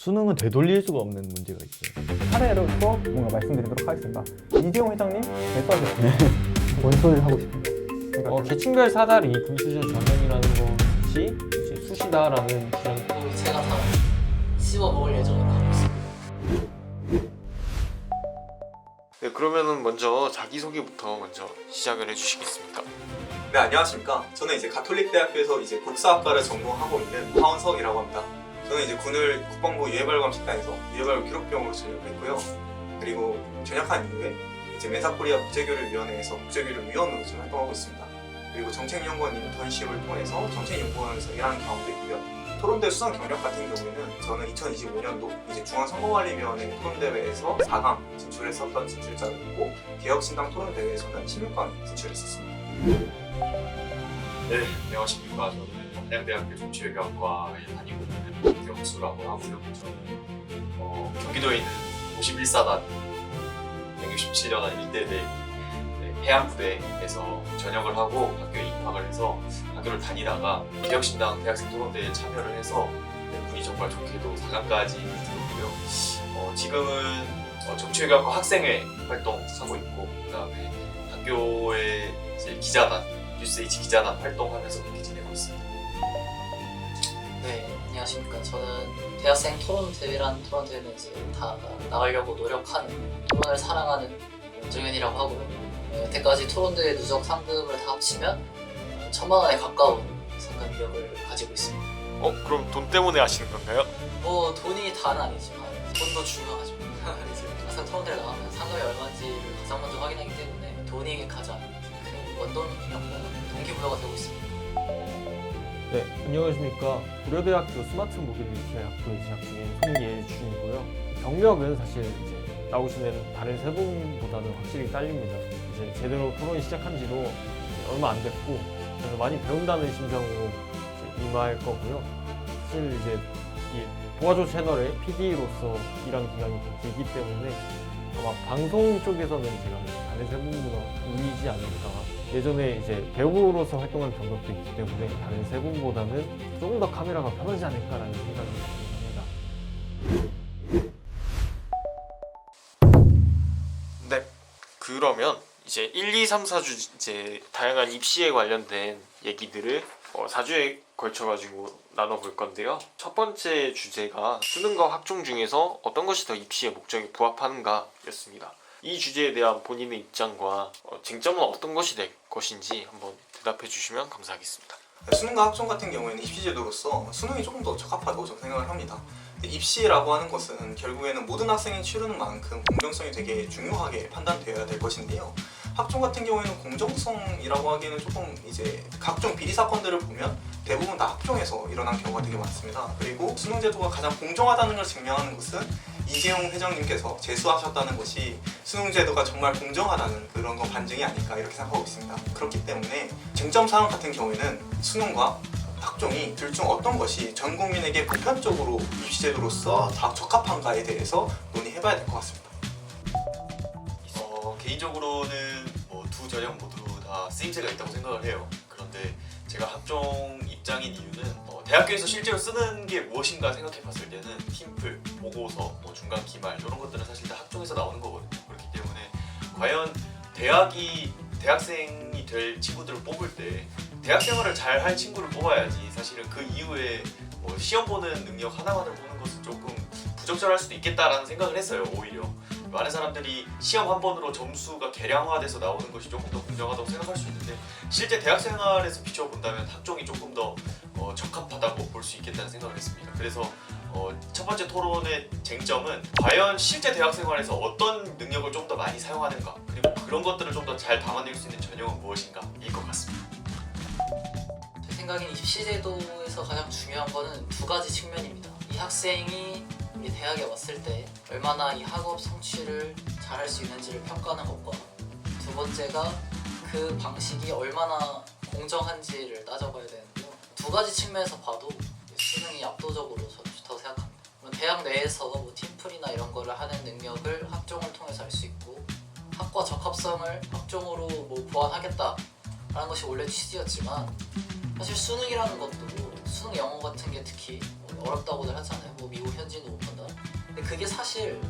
수능은 되돌릴 수가 없는 문제가 있어요. 사례로 또 뭔가 말씀드리도록 하겠습니다. 이재용 회장님 대수하셨어요. 뭔 소리를 하고 싶은데? 계층별 사다리 분수제 전형이라는 것이 이제 수시다라는 그런 제가 다 씹어 먹을 예정으로 하고 있습니다. 네, 그러면은 먼저 자기소개부터 먼저 시작을 해주시겠습니까? 네, 안녕하십니까. 저는 이제 가톨릭대학교에서 이제 국사학과를 전공하고 있는 하원석이라고 합니다. 저는 이제 군을 국방부 유해발검식단에서 유해발검 기록병으로 전역을 했고요. 그리고 전역한 이후에 이제 멘사코리아 국제교류위원회에서 국제교류위원으로 지금 활동하고 있습니다. 그리고 정책연구원 인턴십을 통해서 정책연구원에서 일하는 경험도 있고요. 토론대 수상 경력 같은 경우에는 저는 2025년도 이제 중앙선거관리위원회 토론대회에서 4강 진출했었던 진출자였고 개혁신당 토론대회에서는 16강 진출했었습니다. 네, 안녕하십니까. 저는 한양대학교 정치외교학과에 다니고 있는 경수라고 하고요. 저는 경기도에 있는 51사단 167년한 1대대 해안부대에서 전역을 하고 학교에 입학을 해서 학교를 다니다가 개혁신당 대학생 토론대에 참여를 해서 운이 정말 좋게도 4강까지 들었고요. 지금은 정치외교학과 학생회 활동하고 있고 그다음에 학교의 이제 기자단 뉴스H 기자단 활동하면서 그렇게 지내고 있습니다. 네, 안녕하십니까. 저는 대학생 토론대회라는 토론대회는 이제 다 나가려고 노력하는 토론을 사랑하는 정현이라고 하고요. 여태까지 토론대회 누적 상금을 다 합치면 1,000만 원에 가까운 상금 이력을 가지고 있습니다. 그럼 돈 때문에 하시는 건가요? 뭐 돈이 다는 아니지만 돈도 중요하죠. 그래서 항상 토론대회 나가면 상금이 얼마인지를 가장 먼저 확인하기 때문에 돈이 가장 큰 원동력과 동기부여가 되고 있습니다. 네, 안녕하십니까. 고려대학교 스마트 모빌리티 학부에 재학 중인 송예준이고요. 경력은 사실 이제 나오시는 다른 세 분보다는 확실히 딸립니다. 이제 제대로 토론이 시작한 지도 얼마 안 됐고 그래서 많이 배운다는 심정으로 이제 임할 거고요. 사실 이제 이 도와줘 채널의 PD로서 일한 기간이 좀 길기 때문에 아마 방송 쪽에서는 제가 다른 세 분보다 우위지 않을까. 예전에 이제 배우로서 활동한 경력도 있기 때문에 다른 세 분보다는 조금 더 카메라가 편하지 않을까라는 생각이 듭니다. 네. 그러면 이제 1, 2, 3, 4주 이제 다양한 입시에 관련된 얘기들을 4주에 걸쳐가지고 나눠볼 건데요. 첫 번째 주제가 수능과 학종 중에서 어떤 것이 더 입시의 목적에 부합하는가 였습니다. 이 주제에 대한 본인의 입장과 쟁점은 어떤 것이 될 것인지 한번 대답해 주시면 감사하겠습니다. 수능과 학종 같은 경우에는 입시제도로서 수능이 조금 더 적합하다고 저는 생각을 합니다. 입시라고 하는 것은 결국에는 모든 학생이 치르는 만큼 공정성이 되게 중요하게 판단되어야 될 것인데요. 학종 같은 경우에는 공정성이라고 하기에는 조금 이제 각종 비리 사건들을 보면 대부분 다 학종에서 일어난 경우가 되게 많습니다. 그리고 수능제도가 가장 공정하다는 걸 증명하는 것은 이재용 회장님께서 재수하셨다는 것이 수능제도가 정말 공정하다는 그런 거 반증이 아닐까 이렇게 생각하고 있습니다. 그렇기 때문에 쟁점 사항 같은 경우에는 수능과 학종이 둘 중 어떤 것이 전 국민에게 보편적으로 입시제도로서 다 적합한가에 대해서 논의해봐야 될 것 같습니다. 개인적으로는 두 전형 모두 다 쓰임새가 있다고 생각을 해요. 그런데 제가 학종 입장인 이유는 대학교에서 실제로 쓰는 게 무엇인가 생각해 봤을 때는 팀플, 보고서, 중간 기말 이런 것들은 사실 다 학종에서 나오는 거거든요. 그렇기 때문에 과연 대학생이 될 친구들을 뽑을 때 대학 생활을 잘 할 친구를 뽑아야지 사실은 그 이후에 시험 보는 능력 하나만을 보는 것은 조금 부적절할 수도 있겠다라는 생각을 했어요. 오히려 많은 사람들이 시험 한 번으로 점수가 계량화돼서 나오는 것이 조금 더 공정하다고 생각할 수 있는데 실제 대학 생활에서 비춰본다면 학종이 조금 더 적합하다고 볼 수 있겠다는 생각을 했습니다. 그래서 첫 번째 토론의 쟁점은 과연 실제 대학 생활에서 어떤 능력을 좀 더 많이 사용하는가 그리고 그런 것들을 좀 더 잘 담아낼 수 있는 전형은 무엇인가 일 것 같습니다. 제 생각엔 입시제도에서 가장 중요한 거는 두 가지 측면입니다. 이 학생이 우리 대학에 왔을 때 얼마나 이 학업 성취를 잘할 수 있는지를 평가하는 것과 두 번째가 그 방식이 얼마나 공정한지를 따져봐야 되는데요. 두 가지 측면에서 봐도 수능이 압도적으로 저는 좋다고 생각합니다. 대학 내에서 팀플이나 이런 거를 하는 능력을 학종을 통해서 할 수 있고 학과 적합성을 학종으로 보완하겠다라는 것이 원래 취지였지만 사실 수능이라는 것도 수능 영어 같은 게 특히 어렵다고들 하잖아요. 뭐 미국 현지인도 못 본다. 근데 그게 사실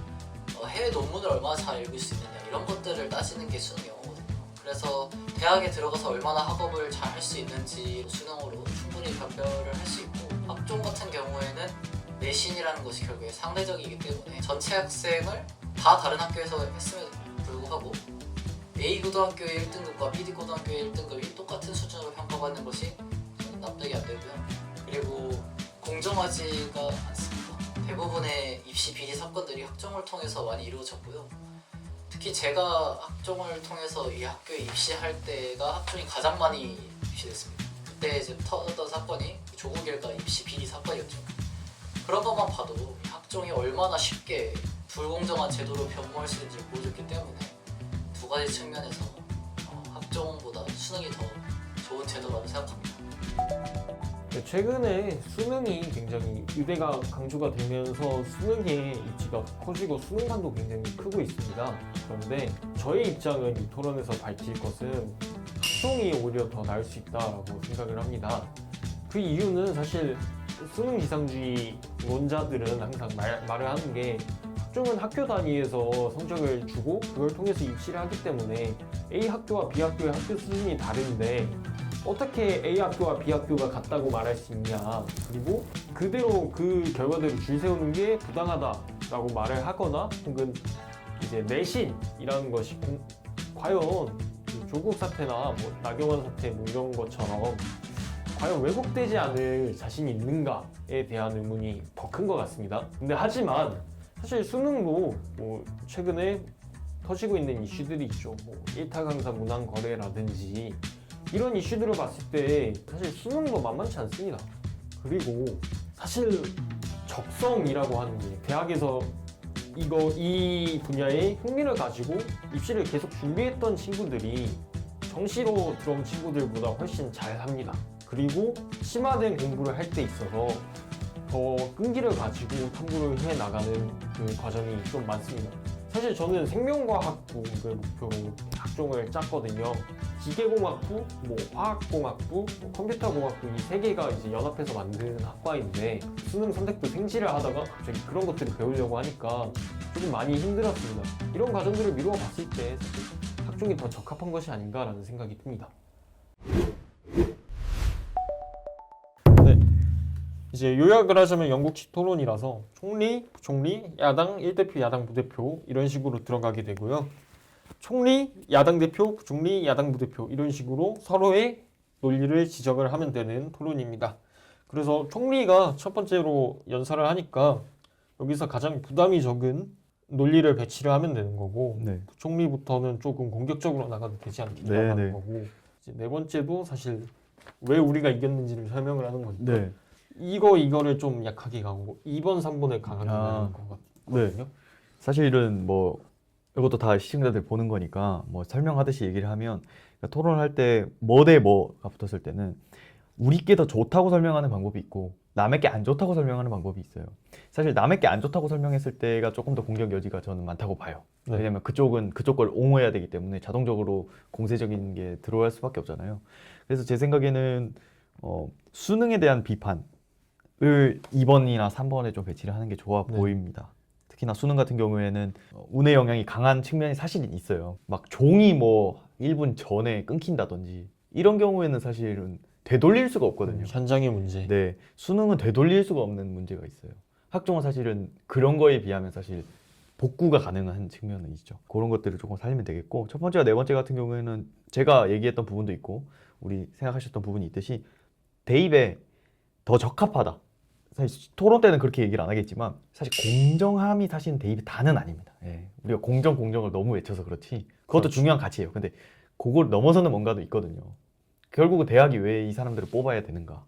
해외 논문을 얼마나 잘 읽을 수 있느냐 이런 것들을 따지는 게 수능 영어거든요. 그래서 대학에 들어가서 얼마나 학업을 잘 할 수 있는지 수능으로 충분히 변별을 할 수 있고, 학종 같은 경우에는 내신이라는 것이 결국에 상대적이기 때문에 전체 학생을 다 다른 학교에서 했음에도 불구하고 A 고등학교의 1등급과 PD 고등학교의 1등급이 똑같은 수준으로 평가받는 것이 저는 납득이 안 되고요. 그리고 공정하지가 않습니다. 대부분의 입시 비리 사건들이 학종을 통해서 많이 이루어졌고요. 특히 제가 학종을 통해서 이 학교에 입시할 때가 학종이 가장 많이 입시됐습니다. 그때 이제 터졌던 사건이 조국 일가 입시 비리 사건이었죠. 그런 것만 봐도 이 학종이 얼마나 쉽게 불공정한 제도로 변모할 수 있는지 보여줬기 때문에 두 가지 측면에서 학종보다 수능이 더 좋은 제도라고 생각합니다. 최근에 수능이 굉장히 의대가 강조가 되면서 수능의 입지가 커지고 수능관도 굉장히 크고 있습니다. 그런데 저의 입장은 이 토론에서 밝힐 것은 학종이 오히려 더 나을 수 있다고 생각을 합니다. 그 이유는 사실 수능 지상주의론자들은 항상 말을 하는 게 학종은 학교 단위에서 성적을 주고 그걸 통해서 입시를 하기 때문에 A 학교와 B 학교의 학교 수준이 다른데 어떻게 A 학교와 B 학교가 같다고 말할 수 있냐, 그리고 그대로 그 결과대로 줄 세우는 게 부당하다라고 말을 하거나, 혹은 이제 내신이라는 것이 과연 그 조국 사태나 뭐 나경원 사태 뭐 이런 것처럼 과연 왜곡되지 않을 자신이 있는가에 대한 의문이 더 큰 것 같습니다. 근데 하지만 사실 수능도 뭐 최근에 터지고 있는 이슈들이 있죠. 뭐 일타 강사 문항 거래라든지 이런 이슈들을 봤을 때 사실 수능도 만만치 않습니다. 그리고 사실 적성이라고 하는 게 대학에서 이 분야에 흥미를 가지고 입시를 계속 준비했던 친구들이 정시로 들어온 친구들보다 훨씬 잘합니다. 그리고 심화된 공부를 할 때 있어서 더 끈기를 가지고 탐구를 해나가는 그 과정이 좀 많습니다. 사실 저는 생명과학부를 목표로 학종을 짰거든요. 기계공학부, 뭐 화학공학부, 뭐 컴퓨터공학부 이 세 개가 이제 연합해서 만든 학과인데 수능 선택도 생지를 하다가 갑자기 그런 것들을 배우려고 하니까 조금 많이 힘들었습니다. 이런 과정들을 미루어 봤을 때 사실 학종이 더 적합한 것이 아닌가라는 생각이 듭니다. 네, 이제 요약을 하자면 영국식 토론이라서 총리, 부총리, 야당 1대표, 야당 부대표 이런 식으로 들어가게 되고요. 총리, 야당 대표, 부총리, 야당 부대표 이런 식으로 서로의 논리를 지적을 하면 되는 토론입니다. 그래서 총리가 첫 번째로 연설을 하니까 여기서 가장 부담이 적은 논리를 배치를 하면 되는 거고, 네. 부총리부터는 조금 공격적으로 나가도 되지 않겠냐는 네, 네. 거고, 이제 네 번째도 사실 왜 우리가 이겼는지를 설명을 하는 거니까 네. 이거를 좀 약하게 가고 2번, 3번을 강하게 가는 것 같거든요. 사실은 뭐 이것도 다 시청자들 보는 거니까 뭐 설명하듯이 얘기를 하면, 그러니까 토론할 때 뭐 대 뭐가 붙었을 때는 우리께 더 좋다고 설명하는 방법이 있고 남에게 안 좋다고 설명하는 방법이 있어요. 사실 남에게 안 좋다고 설명했을 때가 조금 더 공격 여지가 저는 많다고 봐요. 네. 왜냐면 그쪽은 그쪽 걸 옹호해야 되기 때문에 자동적으로 공세적인 게 들어갈 수밖에 없잖아요. 그래서 제 생각에는 수능에 대한 비판을 2번이나 3번에 좀 배치를 하는 게 좋아 네. 보입니다. 특히나 수능 같은 경우에는 운의 영향이 강한 측면이 사실 있어요. 막 종이 뭐 1분 전에 끊긴다든지 이런 경우에는 사실은 되돌릴 수가 없거든요. 현장의 문제. 네, 수능은 되돌릴 수가 없는 문제가 있어요. 학종은 사실은 그런 거에 비하면 사실 복구가 가능한 측면은 있죠. 그런 것들을 조금 살리면 되겠고, 첫 번째와 네 번째 같은 경우에는 제가 얘기했던 부분도 있고 우리 생각하셨던 부분이 있듯이 대입에 더 적합하다. 사실 토론 때는 그렇게 얘기를 안 하겠지만 사실 공정함이 사실은 대입이 다는 아닙니다. 예, 우리가 공정을 너무 외쳐서 그렇지 그것도 그렇죠. 중요한 가치예요. 근데 그걸 넘어서는 뭔가도 있거든요. 결국은 대학이 왜 이 사람들을 뽑아야 되는가,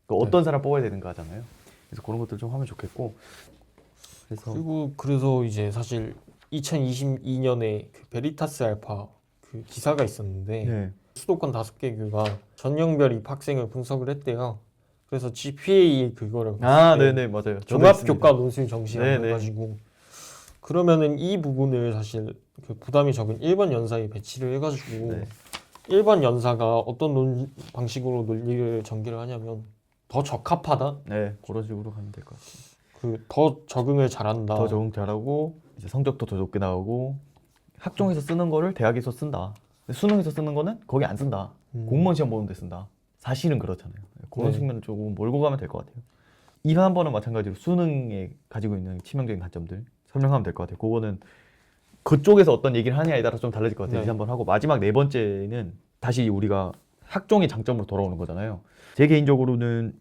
어떤 사람 뽑아야 되는가 하잖아요. 그래서 그런 것들 좀 하면 좋겠고, 그래서 이제 사실 2022년에 그 베리타스 알파 그 기사가 있었는데 네. 수도권 5개 교가 전형별 입학생을 분석을 했대요. 그래서 GPA 그거를 네네 맞아요. 저도 종합 있습니다. 교과 논술 정시라고 네네. 해가지고 그러면은 이 부분을 사실 그 부담이 적은 1번 연사에 배치를 해가지고 네. 1번 연사가 어떤 방식으로 논리를 전개를 하냐면 더 적합하다. 네, 그런 식으로 가면 될 것 같아요. 그 더 적응을 잘한다. 더 적응 잘하고 이제 성적도 더 좋게 나오고 학종에서 쓰는 거를 대학에서 쓴다. 근데 수능에서 쓰는 거는 거기 안 쓴다. 공무원 시험 보는 데 쓴다. 사실은 그렇잖아요. 그런 네. 측면을 조금 몰고 가면 될 것 같아요. 1, 3번은 마찬가지로 수능에 가지고 있는 치명적인 단점들 설명하면 될 것 같아요. 그거는 그쪽에서 어떤 얘기를 하느냐에 따라 좀 달라질 것 같아요. 네. 2, 3번 하고 마지막 4번째는 다시 우리가 학종의 장점으로 돌아오는 거잖아요. 제 개인적으로는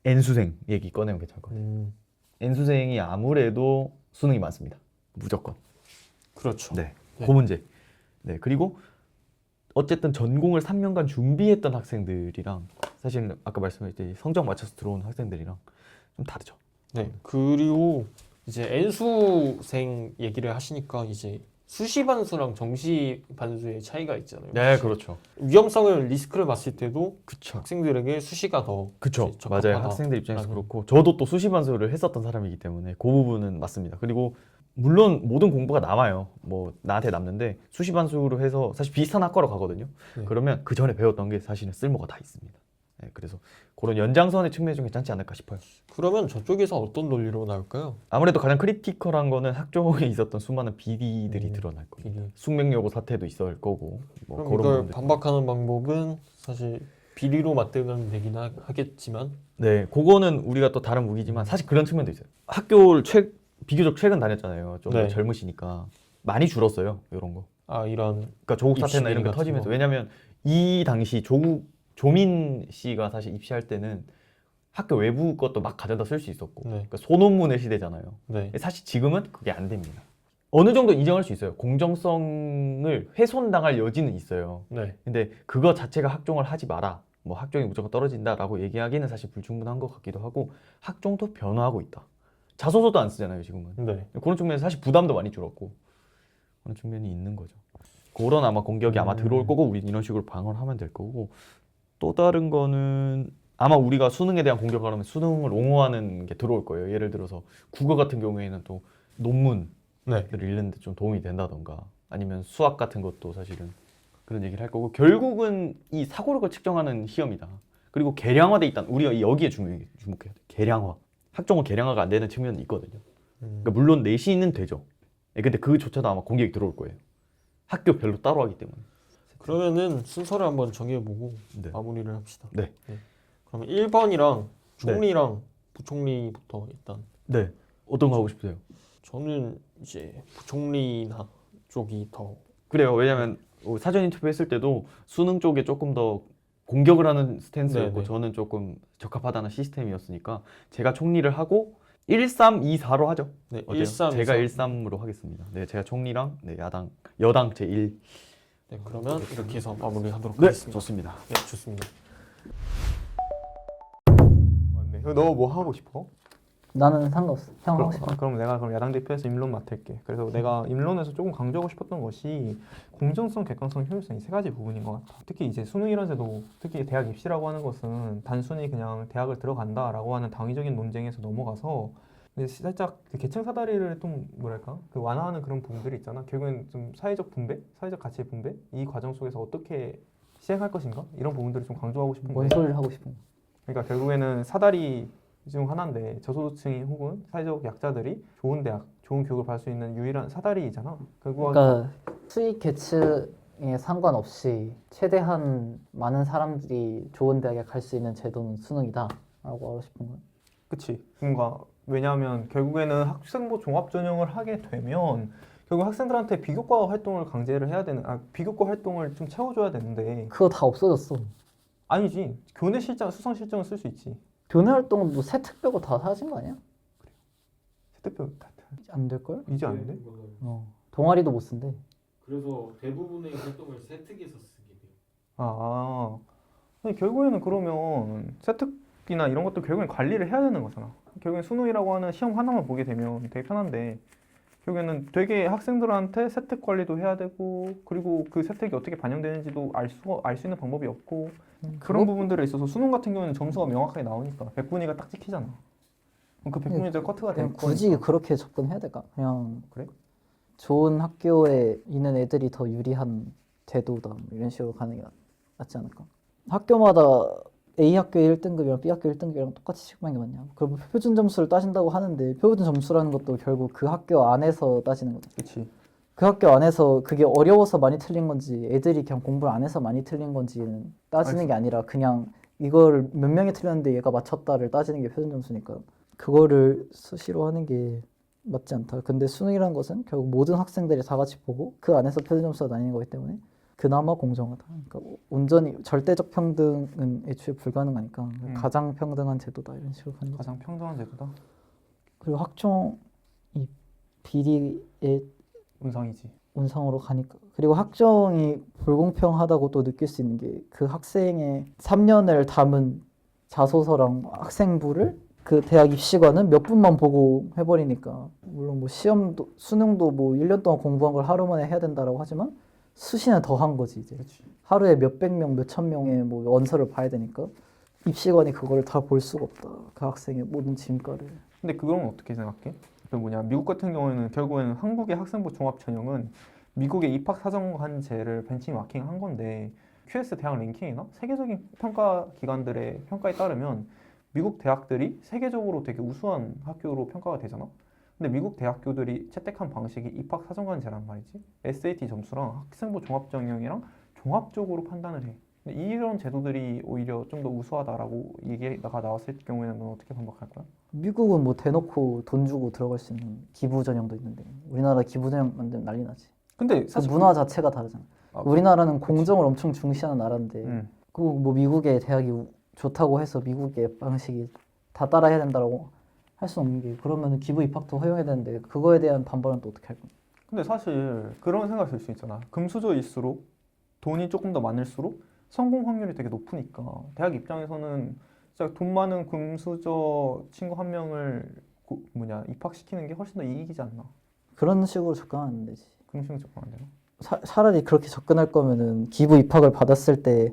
N수생 얘기 꺼내면 괜찮을 것 같아요. N수생이 아무래도 수능이 많습니다. 무조건. 그렇죠. 네. 네. 그 문제. 네. 그리고 어쨌든 전공을 3년간 준비했던 학생들이랑 사실 아까 말씀하셨듯이 성적 맞춰서 들어온 학생들이랑 좀 다르죠. 네. 그리고 이제 N수생 얘기를 하시니까 이제 수시 반수랑 정시 반수의 차이가 있잖아요. 네, 그렇죠. 위험성을 리스크를 봤을 때도 그쵸. 학생들에게 수시가 더 그쵸. 이제 맞아요. 적합하다. 학생들 입장에서 라는. 그렇고 저도 또 수시 반수를 했었던 사람이기 때문에 그 부분은 맞습니다. 그리고 물론 모든 공부가 남아요. 뭐 나한테 남는데 수시 반수로 해서 사실 비슷한 학과로 가거든요. 네. 그러면 그 전에 배웠던 게 사실은 쓸모가 다 있습니다. 네, 그래서 그런 연장선의 측면이 좀 괜찮지 않을까 싶어요. 그러면 저쪽에서 어떤 논리로 나올까요? 아무래도 가장 크리티컬한 거는 학종에 있었던 수많은 비리들이 드러날 거예요. 비리. 숙명여고 사태도 있을 거고 뭐 그럼 그런 이걸 부분들. 반박하는 방법은 사실 비리로 맞대면 되긴 하겠지만 네, 그거는 우리가 또 다른 무기지만 사실 그런 측면도 있어요. 학교를 비교적 최근 다녔잖아요. 좀 더 네. 젊으시니까 많이 줄었어요. 이런 거. 이런 그러니까 조국 사태나 이런 게 입시 비리 같은 터지면서 거. 왜냐하면 이 당시 조민 씨가 사실 입시할 때는 학교 외부 것도 막 가져다 쓸 수 있었고 네. 그러니까 소논문의 시대잖아요. 네. 사실 지금은 그게 안 됩니다. 어느 정도 인정할 수 있어요. 공정성을 훼손당할 여지는 있어요. 네. 근데 그거 자체가 학종을 하지 마라. 뭐 학종이 무조건 떨어진다라고 얘기하기는 사실 불충분한 것 같기도 하고 학종도 변화하고 있다. 자소서도 안 쓰잖아요 지금은. 네. 그런 측면에서 사실 부담도 많이 줄었고 그런 측면이 있는 거죠. 그런 아마 공격이 아마 들어올 거고 우리 이런 식으로 방어를 하면 될 거고 또 다른 거는 아마 우리가 수능에 대한 공격을 하면 수능을 옹호하는 게 들어올 거예요. 예를 들어서 국어 같은 경우에는 또 논문들을 네. 읽는데 좀 도움이 된다던가 아니면 수학 같은 것도 사실은 그런 얘기를 할 거고 결국은 이 사고력을 측정하는 시험이다. 그리고 계량화돼 있다는 우리가 여기에 주목해야 돼. 계량화. 학종은 계량화가 안 되는 측면이 있거든요. 그러니까 물론 내신은 되죠. 근데 그조차도 아마 공격이 들어올 거예요. 학교별로 따로 하기 때문에. 그러면은 순서를 한번 정해보고 네. 마무리를 합시다. 네. 그러면 1번이랑 총리랑 부총리부터 일단. 네. 어떤 거 하고 싶으세요? 저는 이제 부총리나 쪽이 더 그래요. 왜냐면 사전 인터뷰 했을 때도 수능 쪽에 조금 더 공격을 하는 스탠스였고 네네. 저는 조금 적합하다는 시스템이었으니까 제가 총리를 하고 1, 3, 2, 4로 하죠. 네, 어때요? 1, 3, 제가 4. 1, 3으로 하겠습니다. 네, 제가 총리랑 여당 제1. 네, 그러면 이렇게 해서 마무리하도록 네, 하겠습니다. 좋습니다. 네, 좋습니다. 맞네. 너 뭐 하고 싶어? 나는 상관없어. 형 하고 싶어. 그럼 내가 야당 대표에서 임론 맡을게. 그래서 내가 임론에서 조금 강조하고 싶었던 것이 공정성, 객관성, 효율성 이 세 가지 부분인 것 같아. 특히 이제 수능이라서도 특히 대학 입시라고 하는 것은 단순히 그냥 대학을 들어간다라고 하는 당위적인 논쟁에서 넘어가서 이제 살짝 그 계층 사다리를 좀 뭐랄까 그 완화하는 그런 부분들이 있잖아. 결국엔 좀 사회적 분배, 사회적 가치의 분배 이 과정 속에서 어떻게 시행할 것인가 이런 부분들을 좀 강조하고 싶은 뭔 거야. 소리를 하고 싶은 거야. 그러니까 결국에는 사다리 중 하나인데 저소득층이 혹은 사회적 약자들이 좋은 대학, 좋은 교육을 받을 수 있는 유일한 사다리이잖아. 그러니까 수익 계층에 상관없이 최대한 많은 사람들이 좋은 대학에 갈 수 있는 제도는 수능이다 라고 하고 싶은 거야. 그치. 뭔가 왜냐하면 결국에는 학생부 종합 전형을 하게 되면 결국 학생들한테 비교과 활동을 강제를 해야 되는 비교과 활동을 좀 채워줘야 되는데 그거 다 없어졌어. 아니지. 교내 실장, 수상 실정을 쓸 수 있지. 교내 활동은 뭐 세특 빼고 다 사라진 거 아니야? 세대표 안 될걸? 이제 안 돼? 동아리도 못 쓴대. 그래서 대부분의 활동을 세특에서 쓰게 돼요. 아니 결국에는 그러면 세특이나 이런 것도 결국엔 관리를 해야 되는 거잖아. 결국엔 수능이라고 하는 시험 하나만 보게 되면 되게 편한데 결국에는 되게 학생들한테 세특 관리도 해야 되고 그리고 그 세특이 어떻게 반영되는지도 알 수 있는 방법이 없고 그런 부분들에 있어서 수능 같은 경우에는 점수가 명확하게 나오니까 100분위가 딱 찍히잖아. 그럼 그 100분위들 커트가 그냥 될 굳이 거니까. 그렇게 접근해야 될까? 그냥 그래? 좋은 학교에 있는 애들이 더 유리한 제도다 뭐 이런 식으로 가는 게 낫지 않을까? 학교마다 A 학교의 1등급이랑 B 학교 1등급이랑 똑같이 취급하는 게 맞냐? 그리고 표준 점수를 따진다고 하는데 표준 점수라는 것도 결국 그 학교 안에서 따지는 거죠. 그렇지. 그 학교 안에서 그게 어려워서 많이 틀린 건지 애들이 그냥 공부를 안 해서 많이 틀린 건지는 따지는 게 아니라 그냥 이걸 몇 명이 틀렸는데 얘가 맞췄다를 따지는 게 표준 점수니까 그거를 수시로 하는 게 맞지 않다. 근데 수능이라는 것은 결국 모든 학생들이 다 같이 보고 그 안에서 표준 점수가 나뉘는 거기 때문에 그나마 공정하다. 그러니까 온전히 절대적 평등은 애초에 불가능하니까 가장 평등한 제도다 이런 식으로 가는 거죠. 가장 평등한 제도다. 그리고 학종이 비리의 운상이지. 운상으로 가니까 그리고 학종이 불공평하다고 또 느낄 수 있는 게 그 학생의 3년을 담은 자소서랑 학생부를 그 대학 입시관은 몇 분만 보고 해버리니까 물론 뭐 시험도 수능도 뭐 1년 동안 공부한 걸 하루 만에 해야 된다라고 하지만 수시는 더 한 거지 이제. 그렇지. 하루에 몇백 명, 몇천 명의 뭐 원서를 봐야 되니까 입시관이 그거를 다 볼 수가 없다. 그 학생의 모든 진가를. 근데 그건 어떻게 생각해? 그 뭐냐 미국 같은 경우에는 결국에는 한국의 학생부 종합 전형은 미국의 입학 사정관제를 벤치마킹한 건데 QS 대학 랭킹이나 세계적인 평가 기관들의 평가에 따르면 미국 대학들이 세계적으로 되게 우수한 학교로 평가가 되잖아. 근데 미국 대학교들이 채택한 방식이 입학 사정관제란 말이지. SAT 점수랑 학생부 종합 전형이랑 종합적으로 판단을 해. 근데 이런 제도들이 오히려 좀 더 우수하다라고 얘기가 나왔을 경우에는 넌 어떻게 반박할 거야? 미국은 뭐 대놓고 돈 주고 들어갈 수 있는 기부 전형도 있는데 우리나라 기부 전형 만들면 난리 나지. 근데 그 사실 문화 자체가 다르잖아. 아, 우리나라는 공정을 엄청 중시하는 나라인데 그 뭐 미국의 대학이 좋다고 해서 미국의 방식이 다 따라해야 된다라고 할 수 없는 게 그러면 기부 입학도 허용해야 되는데 그거에 대한 반발은 또 어떻게 할 거야? 근데 사실 그런 생각을 들 수 있잖아. 금수저일수록 돈이 조금 더 많을수록 성공 확률이 되게 높으니까 대학 입장에서는 진짜 돈 많은 금수저 친구 한 명을 입학시키는 게 훨씬 더 이익이지 않나? 그런 식으로 접근하면 되지. 그런 식으로 접근 안 되나? 차라리 그렇게 접근할 거면은 기부 입학을 받았을 때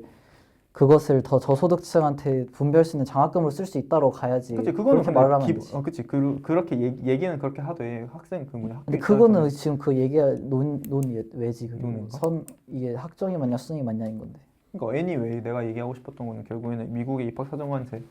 그것을 더 저소득층한테 분배할 수 있는 장학금으로 쓸 수 있다로 가야지. 그치 그거는 그렇게 말을 하면 안 기, 되지. 그치 그렇게 얘기는 그렇게 하되 학생 그 뭐냐 학교 근데 그거는 입장에서는 지금 그 얘기가 논 왜지 그게 논인가? 이게 학종이 맞냐 수능이 맞냐인 건데. 그러니까 anyway 내가 얘기하고 싶었던 거는 결국에는 미국의 입학 사정관제를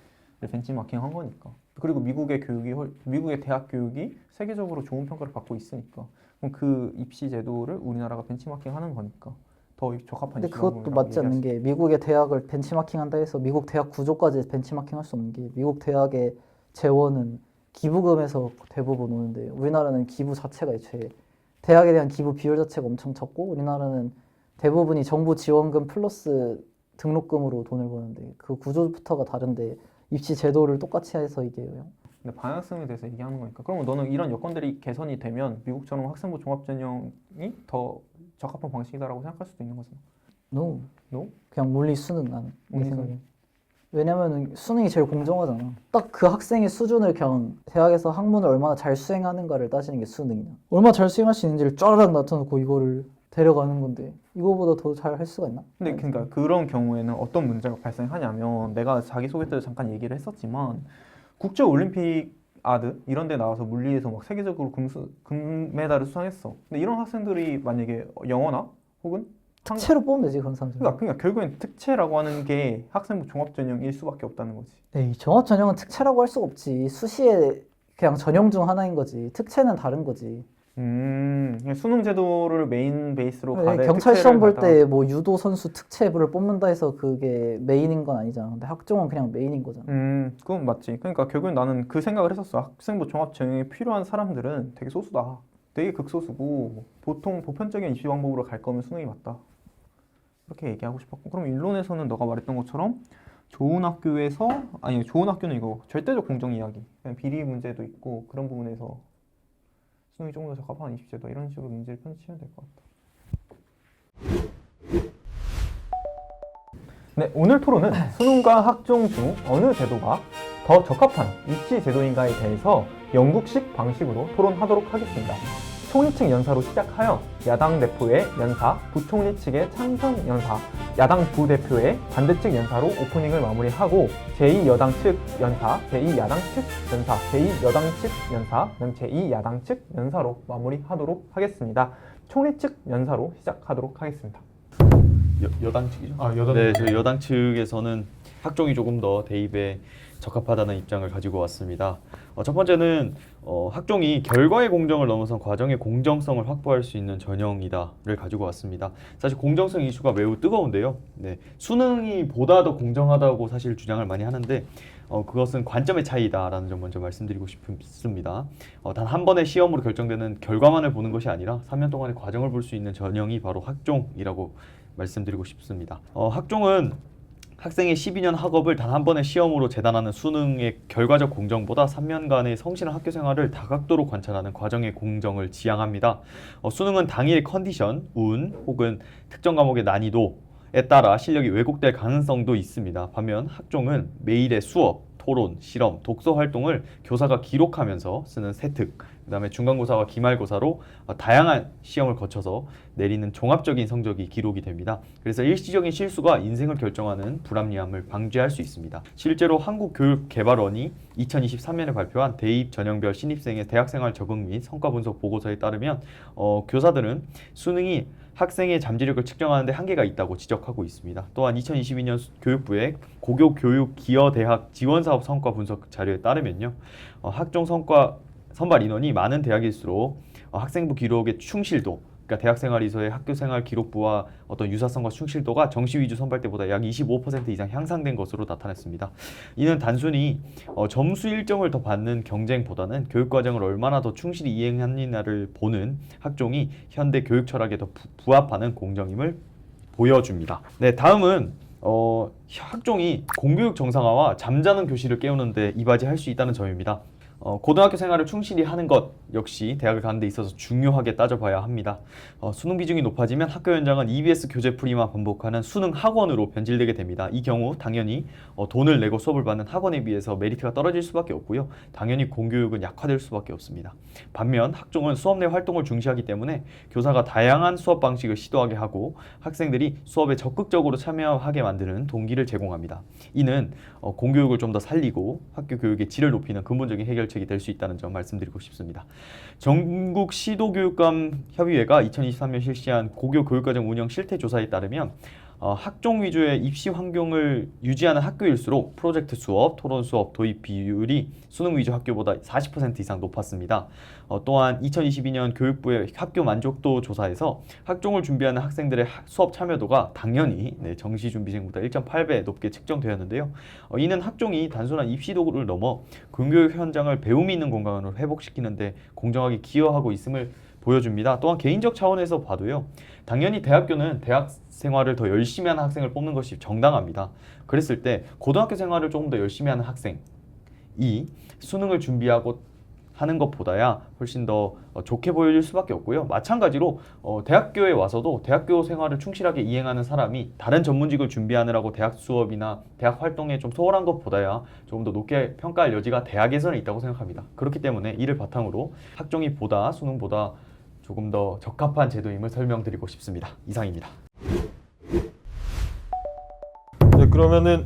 벤치마킹한 거니까. 그리고 미국의 대학 교육이 세계적으로 좋은 평가를 받고 있으니까 그럼 그 입시 제도를 우리나라가 벤치마킹하는 거니까 더 적합한 근데 입시 그것도 방법이라고 맞지 않는 얘기할 게 미국의 대학을 벤치마킹한다 해서 미국 대학 구조까지 벤치마킹할 수 없는 게 미국 대학의 재원은 기부금에서 대부분 오는데 우리나라는 기부 자체가 애초에 대학에 대한 기부 비율 자체가 엄청 적고 우리나라는 대부분이 정부 지원금 플러스 등록금으로 돈을 버는데 그 구조부터가 다른데 입시 제도를 똑같이 해서 이게 근데 반학생에 대해서 얘기하는 거니까. 그러면 너는 이런 여건들이 개선이 되면 미국처럼 학생부 종합 전형이 더 적합한 방식이다라고 생각할 수도 있는 거잖아. no. No? 그냥 물리 수능 나는 내 물리 생각에. 왜냐면은 수능이 제일 공정하잖아. 딱 그 학생의 수준을 그냥 대학에서 학문을 얼마나 잘 수행하는가를 따지는 게 수능이냐. 얼마나 잘 수행할 수 있는지를 쫘라락 나타놓고 이거를 데려가는 건데 이거보다 더 잘 할 수가 있나? 근데 그러니까 그런 경우에는 어떤 문제가 발생하냐면 내가 자기소개 때도 잠깐 얘기를 했었지만 국제올림픽 이런 데 나와서 물리에서 막 세계적으로 금메달을 수상했어. 근데 이런 학생들이 만약에 영어나 혹은 특채로 뽑으면 되지 그런 사람들. 그러니까 결국엔 특채라고 하는 게 학생부 종합전형일 수밖에 없다는 거지. 에이, 종합 전형은 특채라고 할 수가 없지. 수시에 그냥 전형 중 하나인 거지. 특채는 다른 거지. 그냥 수능 제도를 메인 베이스로 네, 가되 경찰 특채를 시험 볼 가다가- 때 뭐 유도 선수 특채를 뽑는다 해서 그게 메인인 건 아니잖아. 근데 학종은 그냥 메인인 거잖아. 그건 맞지. 그러니까 결국엔 나는 그 생각을 했었어. 학생부 종합 전형이 필요한 사람들은 되게 소수다. 되게 극소수고 보통 보편적인 입시 방법으로 갈 거면 수능이 맞다. 그렇게 얘기하고 싶었고. 그럼 일론에서는 너가 말했던 것처럼 좋은 학교는 이거 절대적 공정 이야기. 그냥 비리 문제도 있고 그런 부분에서 수능이 조금 더 적합한 입시 제도 이런 식으로 문제를 편치해야 될 것 같다. 네, 오늘 토론은 수능과 학종 중 어느 제도가 더 적합한 입시 제도인가에 대해서 영국식 방식으로 토론하도록 하겠습니다. 총리 측 연사로 시작하여 야당 대표의 연사, 부총리 측의 참선 연사, 야당 부대표의 반대측 연사로 오프닝을 마무리하고 제2여당 측 연사, 제2야당 측 연사, 제2여당 측 연사, 제2야당 측 연사로 마무리하도록 하겠습니다. 총리 측 연사로 시작하도록 하겠습니다. 여당 측이죠? 아, 여당 네, 저희 여당 측에서는 학종이 조금 더 대입에 적합하다는 입장을 가지고 왔습니다. 첫 번째는 학종이 결과의 공정을 넘어선 과정의 공정성을 확보할 수 있는 전형이다를 가지고 왔습니다. 사실 공정성 이슈가 매우 뜨거운데요. 네, 수능이 보다 더 공정하다고 사실 주장을 많이 하는데 그것은 관점의 차이다라는 점 먼저 말씀드리고 싶습니다. 단 한 번의 시험으로 결정되는 결과만을 보는 것이 아니라 3년 동안의 과정을 볼 수 있는 전형이 바로 학종이라고 말씀드리고 싶습니다. 학종은 학생의 12년 학업을 단 한 번의 시험으로 재단하는 수능의 결과적 공정보다 3년간의 성실한 학교 생활을 다각도로 관찰하는 과정의 공정을 지향합니다. 수능은 당일의 컨디션, 운 혹은 특정 과목의 난이도에 따라 실력이 왜곡될 가능성도 있습니다. 반면 학종은 매일의 수업, 토론, 실험, 독서 활동을 교사가 기록하면서 쓰는 세특, 그다음에 중간고사와 기말고사로 다양한 시험을 거쳐서 내리는 종합적인 성적이 기록이 됩니다. 그래서 일시적인 실수가 인생을 결정하는 불합리함을 방지할 수 있습니다. 실제로 한국교육개발원이 2023년에 발표한 대입 전형별 신입생의 대학생활 적응 및 성과 분석 보고서에 따르면 교사들은 수능이 학생의 잠재력을 측정하는 데 한계가 있다고 지적하고 있습니다. 또한 2022년 교육부의 고교교육기여대학 지원사업 성과 분석 자료에 따르면요. 학종 성과 선발 인원이 많은 대학일수록 학생부 기록의 충실도, 그러니까 대학생활이서의 학교생활 기록부와 어떤 유사성과 충실도가 정시 위주 선발 때보다 약 25% 이상 향상된 것으로 나타났습니다. 이는 단순히 점수 일정을 더 받는 경쟁보다는 교육과정을 얼마나 더 충실히 이행하느냐를 보는 학종이 현대 교육 철학에 더 부합하는 공정임을 보여줍니다. 네, 다음은 학종이 공교육 정상화와 잠자는 교실을 깨우는 데 이바지할 수 있다는 점입니다. 고등학교 생활을 충실히 하는 것 역시 대학을 가는 데 있어서 중요하게 따져봐야 합니다. 수능 비중이 높아지면 학교 현장은 EBS 교재 풀이만 반복하는 수능 학원으로 변질되게 됩니다. 이 경우 당연히 돈을 내고 수업을 받는 학원에 비해서 메리트가 떨어질 수밖에 없고요. 당연히 공교육은 약화될 수밖에 없습니다. 반면 학종은 수업 내 활동을 중시하기 때문에 교사가 다양한 수업 방식을 시도하게 하고 학생들이 수업에 적극적으로 참여하게 만드는 동기를 제공합니다. 이는 공교육을 좀 더 살리고 학교 교육의 질을 높이는 근본적인 해결책이 될 수 있다는 점 말씀드리고 싶습니다. 전국 시도교육감 협의회가 2023년 실시한 고교 교육과정 운영 실태 조사에 따르면 학종 위주의 입시 환경을 유지하는 학교일수록 프로젝트 수업, 토론 수업 도입 비율이 수능 위주 학교보다 40% 이상 높았습니다. 또한 2022년 교육부의 학교 만족도 조사에서 학종을 준비하는 학생들의 수업 참여도가 당연히 정시 준비생보다 1.8배 높게 측정되었는데요. 이는 학종이 단순한 입시 도구를 넘어 공교육 현장을 배움이 있는 공간으로 회복시키는 데 공정하게 기여하고 있음을 보여줍니다. 또한 개인적 차원에서 봐도요. 당연히 대학교는 대학 생활을 더 열심히 하는 학생을 뽑는 것이 정당합니다. 그랬을 때 고등학교 생활을 조금 더 열심히 하는 학생이 수능을 준비하고 하는 것보다야 훨씬 더 좋게 보여질 수밖에 없고요. 마찬가지로 대학교에 와서도 대학교 생활을 충실하게 이행하는 사람이 다른 전문직을 준비하느라고 대학 수업이나 대학 활동에 좀 소홀한 것보다야 조금 더 높게 평가할 여지가 대학에서는 있다고 생각합니다. 그렇기 때문에 이를 바탕으로 학종이 보다 수능보다 조금 더 적합한 제도임을 설명드리고 싶습니다. 이상입니다. 네, 그러면은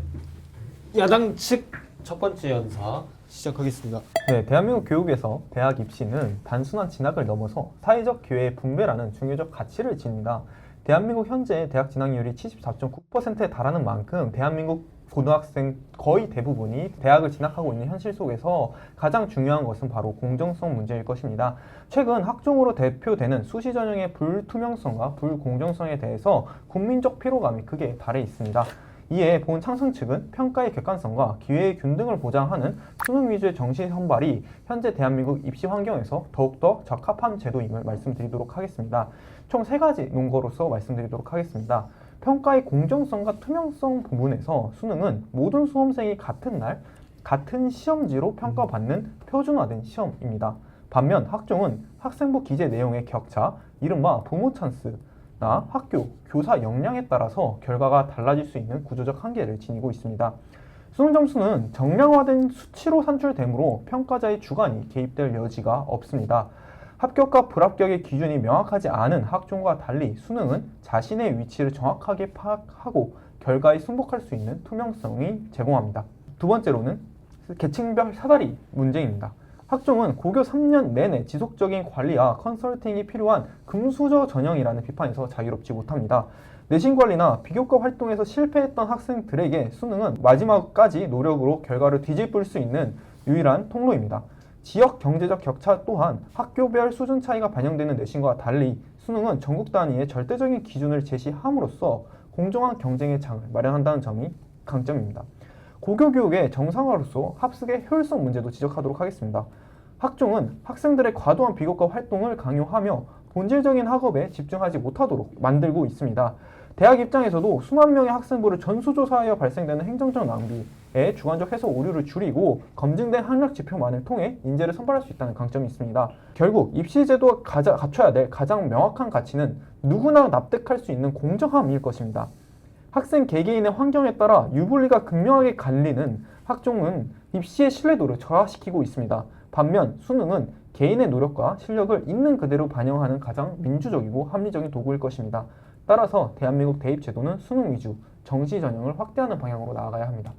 야당 측 첫 번째 연사 시작하겠습니다. 네, 대한민국 교육에서 대학 입시는 단순한 진학을 넘어서 사회적 기회의 분배라는 중요적 가치를 지닙니다. 대한민국 현재 대학 진학률이 74.9%에 달하는 만큼 대한민국 고등학생 거의 대부분이 대학을 진학하고 있는 현실 속에서 가장 중요한 것은 바로 공정성 문제일 것입니다. 최근 학종으로 대표되는 수시 전형의 불투명성과 불공정성에 대해서 국민적 피로감이 크게 달해 있습니다. 이에 본 창승 측은 평가의 객관성과 기회의 균등을 보장하는 수능 위주의 정시 선발이 현재 대한민국 입시 환경에서 더욱더 적합한 제도임을 말씀드리도록 하겠습니다. 총 3가지 논거로서 말씀드리도록 하겠습니다. 평가의 공정성과 투명성 부분에서 수능은 모든 수험생이 같은 날, 같은 시험지로 평가받는 표준화된 시험입니다. 반면 학종은 학생부 기재 내용의 격차, 이른바 부모 찬스나 학교, 교사 역량에 따라서 결과가 달라질 수 있는 구조적 한계를 지니고 있습니다. 수능 점수는 정량화된 수치로 산출되므로 평가자의 주관이 개입될 여지가 없습니다. 합격과 불합격의 기준이 명확하지 않은 학종과 달리 수능은 자신의 위치를 정확하게 파악하고 결과에 승복할 수 있는 투명성이 제공합니다. 두 번째로는 계층별 사다리 문제입니다. 학종은 고교 3년 내내 지속적인 관리와 컨설팅이 필요한 금수저 전형이라는 비판에서 자유롭지 못합니다. 내신 관리나 비교과 활동에서 실패했던 학생들에게 수능은 마지막까지 노력으로 결과를 뒤집을 수 있는 유일한 통로입니다. 지역 경제적 격차 또한 학교별 수준 차이가 반영되는 내신과 달리 수능은 전국 단위의 절대적인 기준을 제시함으로써 공정한 경쟁의 장을 마련한다는 점이 강점입니다. 고교교육의 정상화로서 합숙의 효율성 문제도 지적하도록 하겠습니다. 학종은 학생들의 과도한 비교과 활동을 강요하며 본질적인 학업에 집중하지 못하도록 만들고 있습니다. 대학 입장에서도 수만 명의 학생부를 전수조사하여 발생되는 행정적 낭비에 주관적 해석 오류를 줄이고 검증된 학력 지표만을 통해 인재를 선발할 수 있다는 강점이 있습니다. 결국 입시 제도가 갖춰야 될 가장 명확한 가치는 누구나 납득할 수 있는 공정함일 것입니다. 학생 개개인의 환경에 따라 유불리가 극명하게 갈리는 학종은 입시의 신뢰도를 저하시키고 있습니다. 반면 수능은 개인의 노력과 실력을 있는 그대로 반영하는 가장 민주적이고 합리적인 도구일 것입니다. 따라서 대한민국 대입 제도는 수능 위주, 정시 전형을 확대하는 방향으로 나아가야 합니다.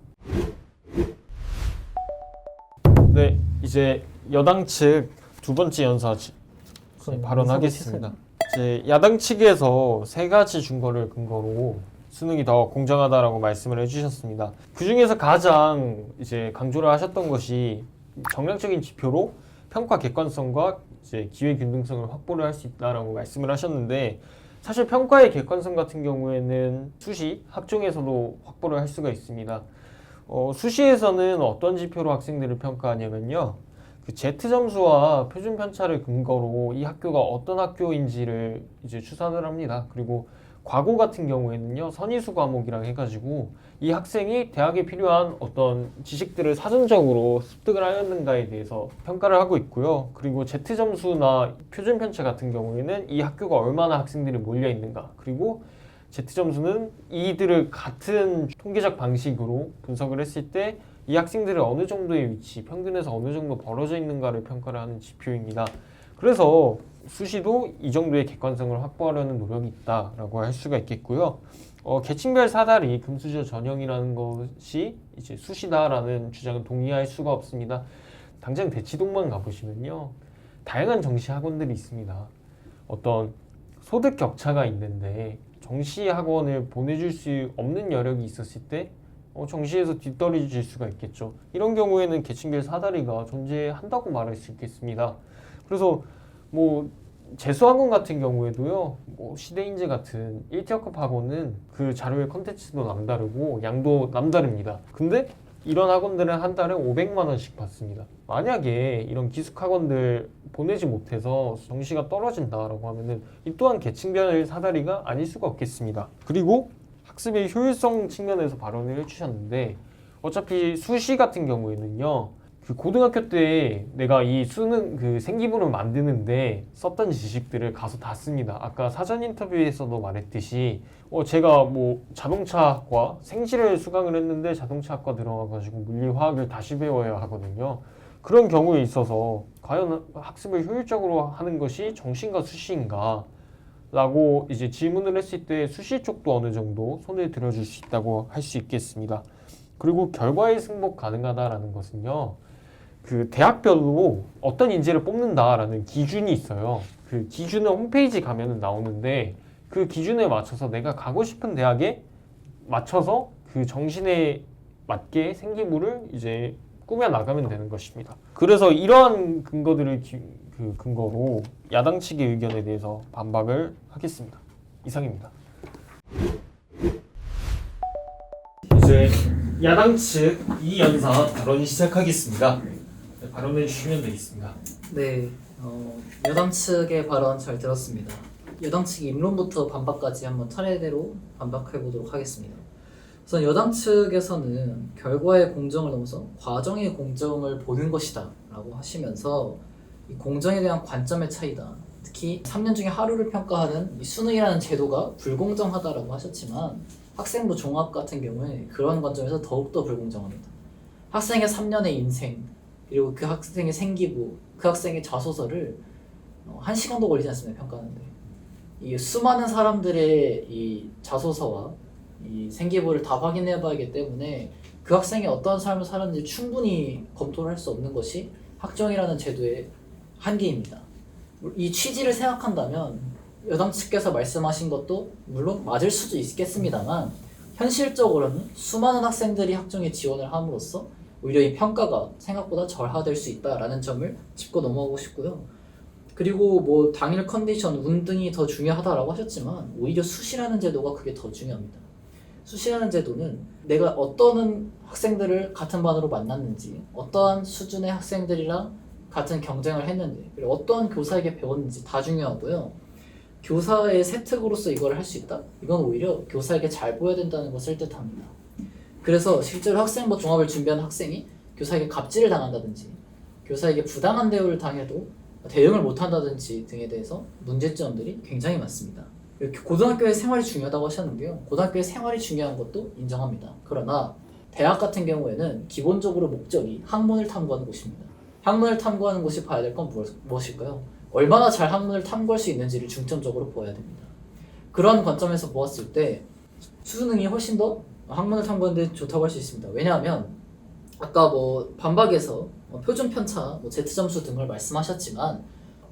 네, 이제 여당 측 두 번째 연사 발언하겠습니다. 이제 야당 측에서 세 가지 준거를 근거로 수능이 더 공정하다라고 말씀을 해주셨습니다. 그 중에서 가장 이제 강조를 하셨던 것이 정량적인 지표로 평가 객관성과 이제 기회 균등성을 확보를 할 수 있다라고 말씀을 하셨는데, 사실 평가의 객관성 같은 경우에는 수시, 학종에서도 확보를 할 수가 있습니다. 수시에서는 어떤 지표로 학생들을 평가하냐면요, 그 Z점수와 표준 편차를 근거로 이 학교가 어떤 학교인지를 이제 추산을 합니다. 그리고 과고 같은 경우에는요, 선의수 과목이랑 해가지고 이 학생이 대학에 필요한 어떤 지식들을 사전적으로 습득을 하였는가에 대해서 평가를 하고 있고요. 그리고 Z점수나 표준 편차 같은 경우에는 이 학교가 얼마나 학생들이 몰려 있는가, 그리고 Z점수는 이들을 같은 통계적 방식으로 분석을 했을 때 이 학생들이 어느 정도의 위치, 평균에서 어느 정도 벌어져 있는가를 평가를 하는 지표입니다. 그래서 수시도 이 정도의 객관성을 확보하려는 노력이 있다라고 할 수가 있겠고요. 계층별 사다리 금수저 전형이라는 것이 이제 수시다라는 주장은 동의할 수가 없습니다. 당장 대치동만 가보시면요, 다양한 정시 학원들이 있습니다. 어떤 소득 격차가 있는데 정시 학원을 보내줄 수 없는 여력이 있었을 때 정시에서 뒤떨어질 수가 있겠죠. 이런 경우에는 계층별 사다리가 존재한다고 말할 수 있겠습니다. 그래서 뭐 재수학원 같은 경우에도요, 뭐 시대인재 같은 1티어급 학원은 그 자료의 컨텐츠도 남다르고 양도 남다릅니다. 근데 이런 학원들은 한 달에 500만 원씩 받습니다. 만약에 이런 기숙 학원들 보내지 못해서 정시가 떨어진다라고 하면은 이 또한 계층별 사다리가 아닐 수가 없겠습니다. 그리고 학습의 효율성 측면에서 발언을 해주셨는데, 어차피 수시 같은 경우에는요, 그 고등학교 때 내가 이 수능 그 생기부를 만드는데 썼던 지식들을 가서 다 씁니다. 아까 사전 인터뷰에서도 말했듯이 제가 뭐 자동차학과 생지를 수강을 했는데 자동차학과 들어가가지고 물리화학을 다시 배워야 하거든요. 그런 경우에 있어서 과연 학습을 효율적으로 하는 것이 정시인가 수시인가 라고 이제 질문을 했을 때 수시 쪽도 어느 정도 손을 들어줄 수 있다고 할 수 있겠습니다. 그리고 결과에 승복 가능하다라는 것은요, 그 대학별로 어떤 인재를 뽑는다라는 기준이 있어요. 그 기준은 홈페이지 가면은 나오는데, 그 기준에 맞춰서 내가 가고 싶은 대학에 맞춰서 그 정신에 맞게 생기부를 이제 꾸며 나가면 되는 것입니다. 그래서 이러한 근거들을 그 근거로 야당 측의 의견에 대해서 반박을 하겠습니다. 이상입니다. 이제 야당 측 이연사 발언 시작하겠습니다. 네, 발언해 주시면 되겠습니다. 네, 여당 측의 발언 잘 들었습니다. 여당 측 입론부터 반박까지 한번 차례대로 반박해 보도록 하겠습니다. 우선 여당 측에서는 결과의 공정을 넘어서 과정의 공정을 보는 것이다 라고 하시면서 이 공정에 대한 관점의 차이다, 특히 3년 중에 하루를 평가하는 이 수능이라는 제도가 불공정하다라고 하셨지만 학생부 종합 같은 경우에 그런 관점에서 더욱더 불공정합니다. 학생의 3년의 인생, 그리고 그 학생의 생기부, 그 학생의 자소서를 1시간도 걸리지 않습니다, 평가하는데. 이 수많은 사람들의 이 자소서와 이 생기부를 다 확인해 봐야하기 때문에 그 학생이 어떤 삶을 살았는지 충분히 검토를 할 수 없는 것이 학종이라는 제도의 한계입니다. 이 취지를 생각한다면 여당 측께서 말씀하신 것도 물론 맞을 수도 있겠습니다만 현실적으로는 수많은 학생들이 학종에 지원을 함으로써 오히려 이 평가가 생각보다 절하될 수 있다라는 점을 짚고 넘어가고 싶고요. 그리고 뭐 당일 컨디션, 운 등이 더 중요하다라고 하셨지만 오히려 수시라는 제도가 그게 더 중요합니다. 수시라는 제도는 내가 어떤 학생들을 같은 반으로 만났는지, 어떠한 수준의 학생들이랑 같은 경쟁을 했는지, 그리고 어떠한 교사에게 배웠는지 다 중요하고요. 교사의 세특으로서 이걸 할 수 있다? 이건 오히려 교사에게 잘 보여야 된다는 것을 뜻합니다. 그래서 실제로 학생부 종합을 준비하는 학생이 교사에게 갑질을 당한다든지 교사에게 부당한 대우를 당해도 대응을 못한다든지 등에 대해서 문제점들이 굉장히 많습니다. 고등학교의 생활이 중요하다고 하셨는데요. 고등학교의 생활이 중요한 것도 인정합니다. 그러나 대학 같은 경우에는 기본적으로 목적이 학문을 탐구하는 곳입니다. 학문을 탐구하는 곳이 봐야 될 건 무엇일까요? 얼마나 잘 학문을 탐구할 수 있는지를 중점적으로 보아야 됩니다. 그런 관점에서 보았을 때 수능이 훨씬 더 학문을 탐구하는 데 좋다고 할 수 있습니다. 왜냐하면 아까 뭐 반박에서 표준 편차, Z점수 등을 말씀하셨지만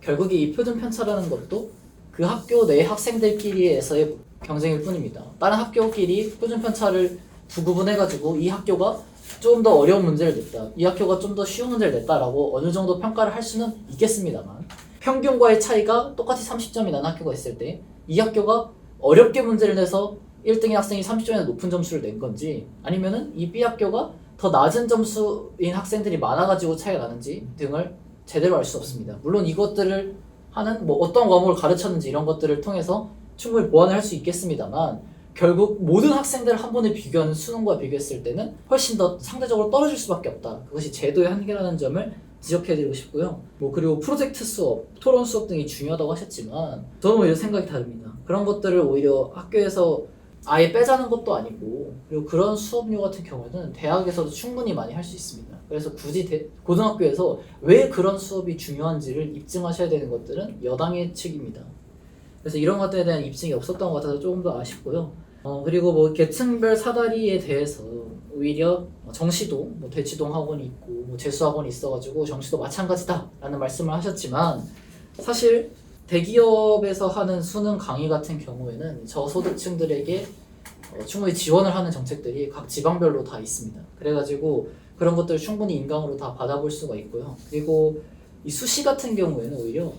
결국에 이 표준 편차라는 것도 그 학교 내 학생들끼리에서의 경쟁일 뿐입니다. 다른 학교끼리 표준 편차를 구분해가지고 이 학교가 좀 더 어려운 문제를 냈다, 이 학교가 좀 더 쉬운 문제를 냈다라고 어느 정도 평가를 할 수는 있겠습니다만 평균과의 차이가 똑같이 30점이 나는 학교가 있을 때 이 학교가 어렵게 문제를 내서 1등의 학생이 30점이나 높은 점수를 낸 건지 아니면은 이 B 학교가 더 낮은 점수인 학생들이 많아가지고 차이가 나는지 등을 제대로 알 수 없습니다. 물론 이것들을 하는 뭐 어떤 과목을 가르쳤는지 이런 것들을 통해서 충분히 보완을 할 수 있겠습니다만 결국 모든 학생들을 한 번에 비교하는 수능과 비교했을 때는 훨씬 더 상대적으로 떨어질 수밖에 없다. 그것이 제도의 한계라는 점을 지적해드리고 싶고요. 뭐 그리고 프로젝트 수업, 토론 수업 등이 중요하다고 하셨지만 저는 오히려 생각이 다릅니다. 그런 것들을 오히려 학교에서 아예 빼자는 것도 아니고 그리고 그런 수업료 같은 경우에는 대학에서도 충분히 많이 할 수 있습니다. 그래서 굳이 고등학교에서 왜 그런 수업이 중요한지를 입증하셔야 되는 것들은 여당의 측입니다. 그래서 이런 것들에 대한 입증이 없었던 것 같아서 조금 더 아쉽고요. 그리고 뭐 계층별 사다리에 대해서 오히려 정시도 뭐 대치동 학원이 있고 뭐 재수 학원이 있어가지고 정시도 마찬가지다라는 말씀을 하셨지만 사실 대기업에서 하는 수능 강의 같은 경우에는 저소득층들에게 충분히 지원을 하는 정책들이 각 지방별로 다 있습니다. 그래가지고 그런 것들을 충분히 인강으로 다 받아볼 수가 있고요. 그리고 이 수시 같은 경우에는 오히려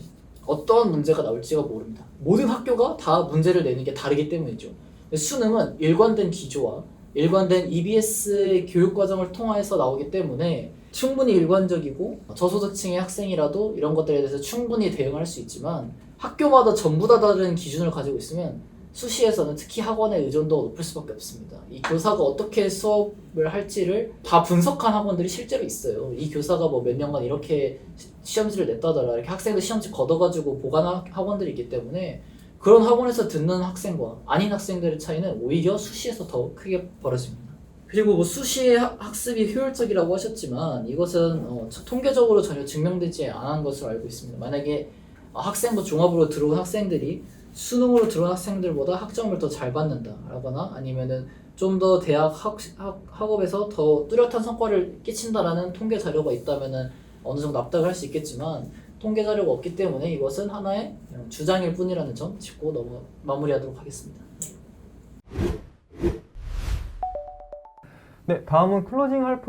어떤 문제가 나올지가 모릅니다. 모든 학교가 다 문제를 내는 게 다르기 때문이죠. 수능은 일관된 기조와 일관된 EBS의 교육과정을 통해서 나오기 때문에 충분히 일관적이고 저소득층의 학생이라도 이런 것들에 대해서 충분히 대응할 수 있지만 학교마다 전부 다 다른 기준을 가지고 있으면 수시에서는 특히 학원의 의존도가 높을 수밖에 없습니다. 이 교사가 어떻게 수업을 할지를 다 분석한 학원들이 실제로 있어요. 이 교사가 뭐 몇 년간 이렇게 시험지를 냈다더라 이렇게 학생들 시험지 걷어가지고 보관한 학원들이 있기 때문에 그런 학원에서 듣는 학생과 아닌 학생들의 차이는 오히려 수시에서 더 크게 벌어집니다. 그리고 뭐 수시의 학습이 효율적이라고 하셨지만 이것은 통계적으로 전혀 증명되지 않은 것으로 알고 있습니다. 만약에 학생부 종합으로 들어온 학생들이 수능으로 들어온 학생들보다 학점을 더 잘 받는다라거나 아니면은 좀 더 대학 학업에서 더 뚜렷한 성과를 끼친다라는 통계 자료가 있다면은 어느 정도 납득을 할 수 있겠지만 통계 자료가 없기 때문에 이것은 하나의 주장일 뿐이라는 점 짚고 마무리하도록 하겠습니다. 네, 다음은 클로징 할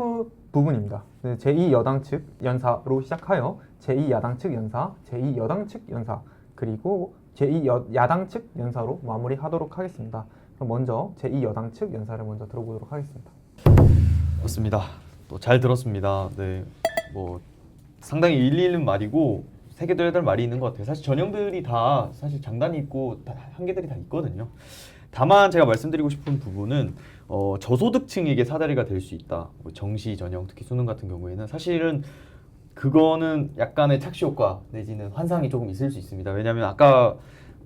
부분입니다. 네, 제2여당 측 연사로 시작하여 제2야당 측 연사, 제2여당 측 연사, 그리고 제2야당 측 연사로 마무리하도록 하겠습니다. 그럼 먼저 제2여당 측 연사를 먼저 들어보도록 하겠습니다. 맞습니다. 또 잘 들었습니다. 네, 뭐 상당히 일리 있는 말이고 세계도 해달 말이 있는 것 같아요. 사실 전형들이 다 사실 장단이 있고 한계들이 다 있거든요. 다만 제가 말씀드리고 싶은 부분은 저소득층에게 사다리가 될 수 있다. 뭐 정시, 전형, 특히 수능 같은 경우에는 사실은 그거는 약간의 착시 효과 내지는 환상이 조금 있을 수 있습니다. 왜냐하면 아까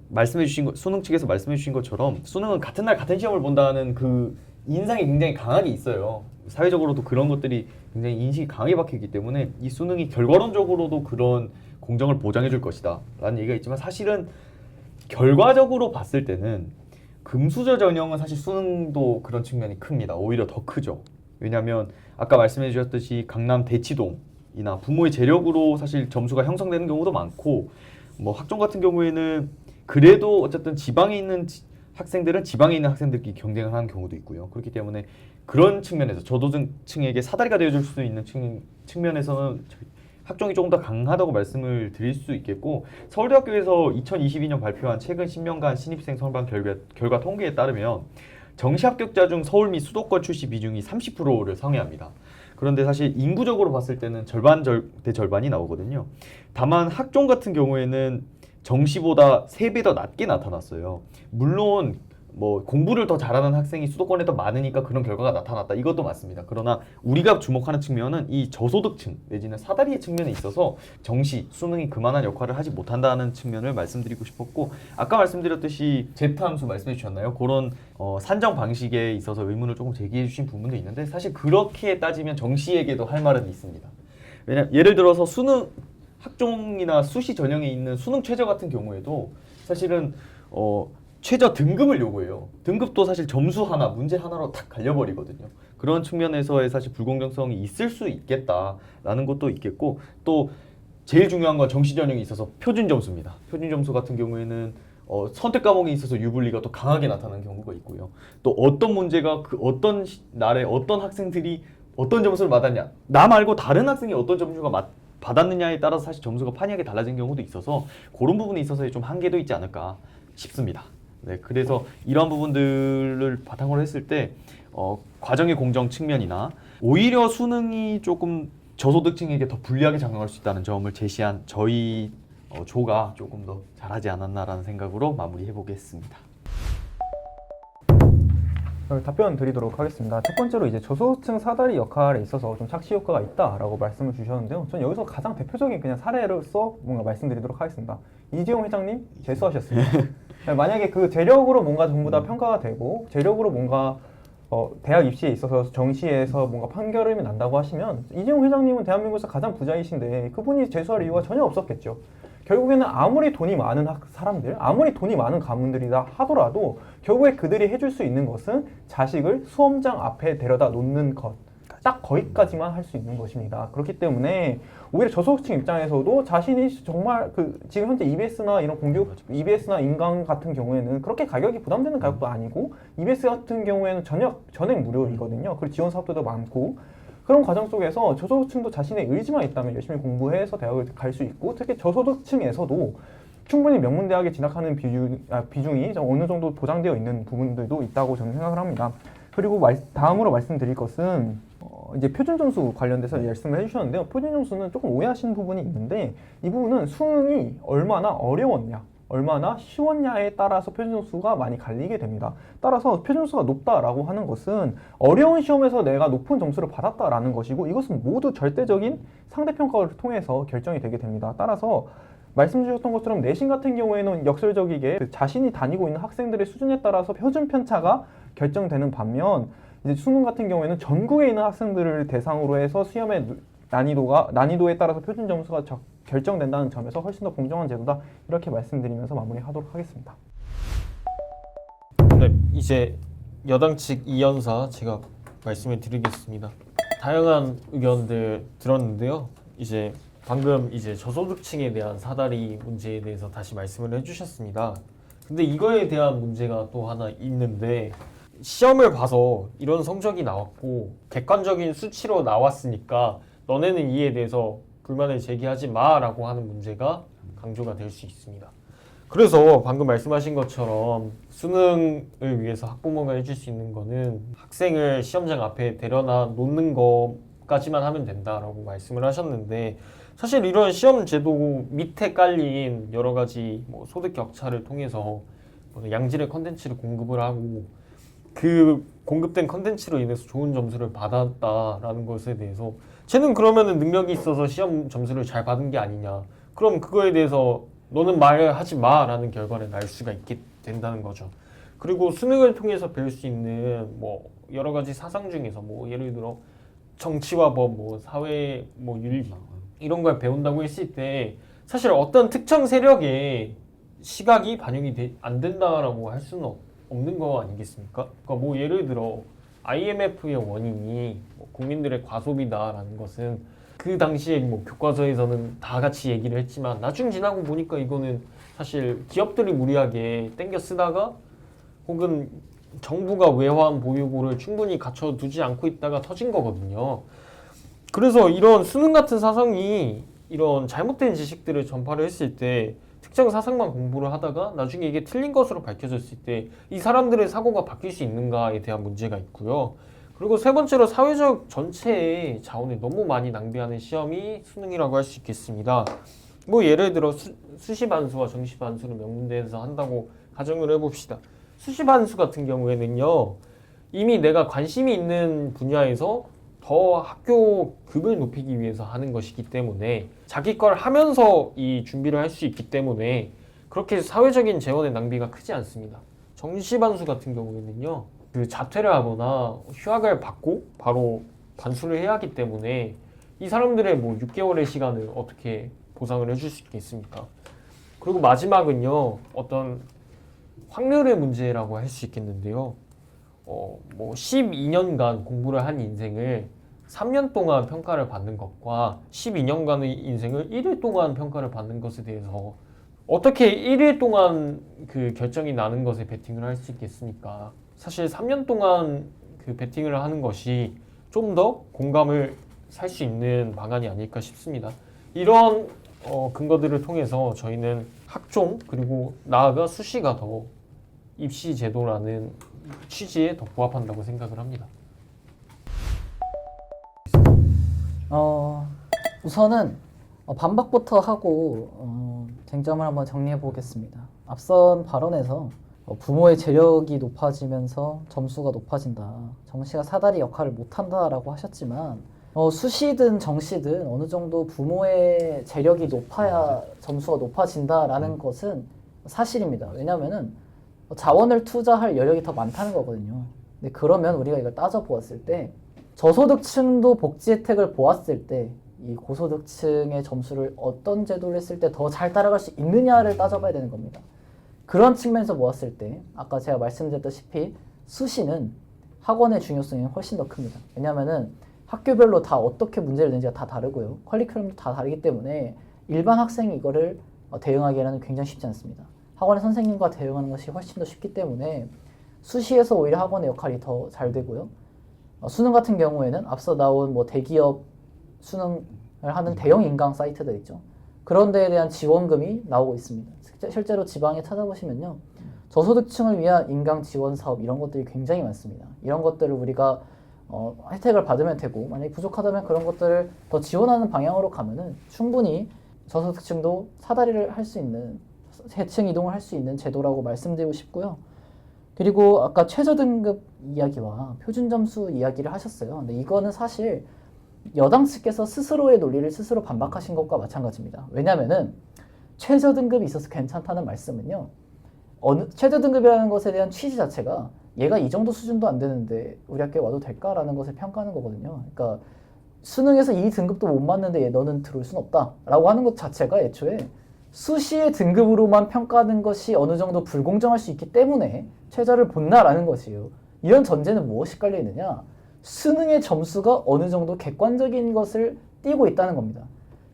말씀해주신 수능 측에서 말씀해주신 것처럼 수능은 같은 날 같은 시험을 본다는 그 인상이 굉장히 강하게 있어요. 사회적으로도 그런 것들이 굉장히 인식이 강하게 박혀있기 때문에 이 수능이 결과론적으로도 그런 공정을 보장해 줄 것이다 라는 얘기가 있지만 사실은 결과적으로 봤을 때는 금수저 전형은 사실 수능도 그런 측면이 큽니다. 오히려 더 크죠. 왜냐하면 아까 말씀해 주셨듯이 강남 대치동이나 부모의 재력으로 사실 점수가 형성되는 경우도 많고 뭐 학종 같은 경우에는 그래도 어쨌든 지방에 있는 학생들은 지방에 있는 학생들끼리 경쟁을 하는 경우도 있고요. 그렇기 때문에 그런 측면에서 저소득층에게 사다리가 되어줄 수 있는 측면에서는 학종이 조금 더 강하다고 말씀을 드릴 수 있겠고, 서울대학교에서 2022년 발표한 최근 10년간 신입생 선발 결과 통계에 따르면 정시 합격자 중 서울 및 수도권 출시 비중이 30%를 상회합니다. 그런데 사실 인구적으로 봤을 때는 절반 대 절반이 나오거든요. 다만 학종 같은 경우에는 정시보다 3배 더 낮게 나타났어요. 물론 뭐 공부를 더 잘하는 학생이 수도권에 더 많으니까 그런 결과가 나타났다, 이것도 맞습니다. 그러나 우리가 주목하는 측면은 이 저소득층 내지는 사다리의 측면에 있어서 정시, 수능이 그만한 역할을 하지 못한다는 측면을 말씀드리고 싶었고, 아까 말씀드렸듯이 제트함수 말씀해 주셨나요? 그런 산정 방식에 있어서 의문을 조금 제기해 주신 부분도 있는데, 사실 그렇게 따지면 정시에게도 할 말은 있습니다. 예를 들어서 수능 학종이나 수시 전형에 있는 수능 최저 같은 경우에도 사실은 최저 등급을 요구해요. 등급도 사실 점수 하나, 문제 하나로 탁 갈려버리거든요. 그런 측면에서의 사실 불공정성이 있을 수 있겠다라는 것도 있겠고, 또 제일 중요한 건 정시 전형에 있어서 표준 점수입니다. 표준 점수 같은 경우에는 선택 과목에 있어서 유불리가 또 강하게 나타나는 경우가 있고요. 또 어떤 문제가 그 어떤 날에 어떤 학생들이 어떤 점수를 받았냐, 나 말고 다른 학생이 어떤 점수가 받았느냐에 따라서 사실 점수가 판이하게 달라진 경우도 있어서 그런 부분에 있어서의 좀 한계도 있지 않을까 싶습니다. 네, 그래서 이런 부분들을 바탕으로 했을 때 과정의 공정 측면이나 오히려 수능이 조금 저소득층에게 더 불리하게 작용할 수 있다는 점을 제시한 저희 조가 조금 더 잘하지 않았나라는 생각으로 마무리해 보겠습니다. 답변 드리도록 하겠습니다. 첫 번째로 이제 저소득층 사다리 역할에 있어서 좀 착시 효과가 있다라고 말씀을 주셨는데요. 저는 여기서 가장 대표적인 그냥 사례로서 뭔가 말씀드리도록 하겠습니다. 이재용 회장님 재수하셨습니다. 만약에 그 재력으로 뭔가 전부 다 평가가 되고 재력으로 뭔가 대학 입시에 있어서 정시에서 뭔가 판결음이 난다고 하시면 이재용 회장님은 대한민국에서 가장 부자이신데 그분이 재수할 이유가 전혀 없었겠죠. 결국에는 아무리 돈이 많은 사람들, 아무리 돈이 많은 가문들이다 하더라도 결국에 그들이 해줄 수 있는 것은 자식을 수험장 앞에 데려다 놓는 것, 딱 거기까지만 할 수 있는 것입니다. 그렇기 때문에 오히려 저소득층 입장에서도 자신이 정말 지금 현재 EBS나 이런 공교육, EBS나 인강 같은 경우에는 그렇게 가격이 부담되는 가격도 아니고 EBS 같은 경우에는 전액 무료이거든요. 그리고 지원 사업들도 많고, 그런 과정 속에서 저소득층도 자신의 의지만 있다면 열심히 공부해서 대학을 갈 수 있고, 특히 저소득층에서도 충분히 명문대학에 진학하는 비중이 어느 정도 보장되어 있는 부분들도 있다고 저는 생각을 합니다. 그리고 다음으로 말씀드릴 것은 이제 표준 점수 관련돼서 말씀을 해주셨는데요. 표준 점수는 조금 오해하시는 부분이 있는데, 이 부분은 수능이 얼마나 어려웠냐, 얼마나 쉬웠냐에 따라서 표준 점수가 많이 갈리게 됩니다. 따라서 표준 점수가 높다라고 하는 것은 어려운 시험에서 내가 높은 점수를 받았다라는 것이고, 이것은 모두 절대적인 상대평가를 통해서 결정이 되게 됩니다. 따라서 말씀 주셨던 것처럼 내신 같은 경우에는 역설적이게 자신이 다니고 있는 학생들의 수준에 따라서 표준 편차가 결정되는 반면, 이제 수능 같은 경우에는 전국에 있는 학생들을 대상으로 해서 시험의 난이도에 따라서 표준 점수가 결정된다는 점에서 훨씬 더 공정한 제도다, 이렇게 말씀드리면서 마무리하도록 하겠습니다. 네, 이제 여당 측 이연사 제가 말씀을 드리겠습니다. 다양한 의견들 들었는데요. 이제 방금 이제 저소득층에 대한 사다리 문제에 대해서 다시 말씀을 해주셨습니다. 근데 이거에 대한 문제가 또 하나 있는데, 시험을 봐서 이런 성적이 나왔고 객관적인 수치로 나왔으니까 너네는 이에 대해서 불만을 제기하지 마라고 하는 문제가 강조가 될 수 있습니다. 그래서 방금 말씀하신 것처럼 수능을 위해서 학부모가 해줄 수 있는 거는 학생을 시험장 앞에 데려다 놓는 것까지만 하면 된다라고 말씀을 하셨는데, 사실 이런 시험 제도 밑에 깔린 여러 가지 소득 격차를 통해서 양질의 컨텐츠를 공급을 하고 그 공급된 컨텐츠로 인해서 좋은 점수를 받았다라는 것에 대해서 쟤는 그러면은 능력이 있어서 시험 점수를 잘 받은 게 아니냐, 그럼 그거에 대해서 너는 말하지 마라는 결과를 날 수가 있게 된다는 거죠. 그리고 수능을 통해서 배울 수 있는 여러 가지 사상 중에서 예를 들어 정치와 법, 사회 윤리 이런 걸 배운다고 했을 때 사실 어떤 특정 세력의 시각이 반영이 안 된다라고 할 수는 없는 거 아니겠습니까? 그러니까 예를 들어 IMF의 원인이 국민들의 과소비다라는 것은 그 당시에 뭐 교과서에서는 다 같이 얘기를 했지만 나중 지나고 보니까 이거는 사실 기업들이 무리하게 땡겨 쓰다가 혹은 정부가 외환 보유고를 충분히 갖춰두지 않고 있다가 터진 거거든요. 그래서 이런 수능 같은 사상이 이런 잘못된 지식들을 전파를 했을 때 특정 사상만 공부를 하다가 나중에 이게 틀린 것으로 밝혀졌을 때 이 사람들의 사고가 바뀔 수 있는가에 대한 문제가 있고요. 그리고 세 번째로 사회적 전체의 자원을 너무 많이 낭비하는 시험이 수능이라고 할 수 있겠습니다. 뭐 예를 들어 수시 반수와 정시 반수를 명문대에서 한다고 가정을 해봅시다. 수시 반수 같은 경우에는요, 이미 내가 관심이 있는 분야에서 더 학교 급을 높이기 위해서 하는 것이기 때문에 자기 걸 하면서 이 준비를 할 수 있기 때문에 그렇게 사회적인 재원의 낭비가 크지 않습니다. 정시 반수 같은 경우에는요, 그 자퇴를 하거나 휴학을 받고 바로 반수를 해야 하기 때문에 이 사람들의 뭐 6개월의 시간을 어떻게 보상을 해줄 수 있겠습니까? 그리고 마지막은요, 어떤 확률의 문제라고 할 수 있겠는데요. 뭐 12년간 공부를 한 인생을 3년 동안 평가를 받는 것과 12년간의 인생을 1일 동안 평가를 받는 것에 대해서 어떻게 1일 동안 그 결정이 나는 것에 베팅을 할 수 있겠습니까? 사실 3년 동안 그 베팅을 하는 것이 좀 더 공감을 살 수 있는 방안이 아닐까 싶습니다. 이런 근거들을 통해서 저희는 학종 그리고 나아가 수시가 더 입시 제도라는 취지에 더 부합한다고 생각을 합니다. 우선은 반박부터 하고 쟁점을 한번 정리해 보겠습니다. 앞선 발언에서 부모의 재력이 높아지면서 점수가 높아진다. 정시가 사다리 역할을 못한다라고 하셨지만 수시든 정시든 어느 정도 부모의 재력이 높아야 점수가 높아진다라는 것은 사실입니다. 왜냐하면은 자원을 투자할 여력이 더 많다는 거거든요. 근데 그러면 우리가 이걸 따져보았을 때 저소득층도 복지 혜택을 보았을 때 이 고소득층의 점수를 어떤 제도를 했을 때 더 잘 따라갈 수 있느냐를 따져봐야 되는 겁니다. 그런 측면에서 보았을 때 아까 제가 말씀드렸다시피 수시는 학원의 중요성이 훨씬 더 큽니다. 왜냐하면은 학교별로 다 어떻게 문제를 내는지가 다 다르고요. 커리큘럼도 다 다르기 때문에 일반 학생이 이거를 대응하기에는 굉장히 쉽지 않습니다. 학원의 선생님과 대응하는 것이 훨씬 더 쉽기 때문에 수시에서 오히려 학원의 역할이 더 잘 되고요. 수능 같은 경우에는 앞서 나온 뭐 대기업 수능을 하는 대형 인강 사이트들 있죠. 그런 데에 대한 지원금이 나오고 있습니다. 실제로 지방에 찾아보시면요. 저소득층을 위한 인강 지원 사업 이런 것들이 굉장히 많습니다. 이런 것들을 우리가 혜택을 받으면 되고 만약에 부족하다면 그런 것들을 더 지원하는 방향으로 가면은 충분히 저소득층도 사다리를 할 수 있는 계층 이동을 할 수 있는 제도라고 말씀드리고 싶고요. 그리고 아까 최저등급 이야기와 표준점수 이야기를 하셨어요. 근데 이거는 사실 여당 측에서 스스로의 논리를 스스로 반박하신 것과 마찬가지입니다. 왜냐하면은 최저등급이 있어서 괜찮다는 말씀은요. 최저등급이라는 것에 대한 취지 자체가 얘가 이 정도 수준도 안 되는데 우리 학교에 와도 될까라는 것을 평가하는 거거든요. 그러니까 수능에서 이 등급도 못 맞는데 너는 들어올 순 없다라고 하는 것 자체가 애초에 수시의 등급으로만 평가하는 것이 어느 정도 불공정할 수 있기 때문에 최저를 본다라는 것이에요. 이런 전제는 무엇이 깔려 있느냐? 수능의 점수가 어느 정도 객관적인 것을 띠고 있다는 겁니다.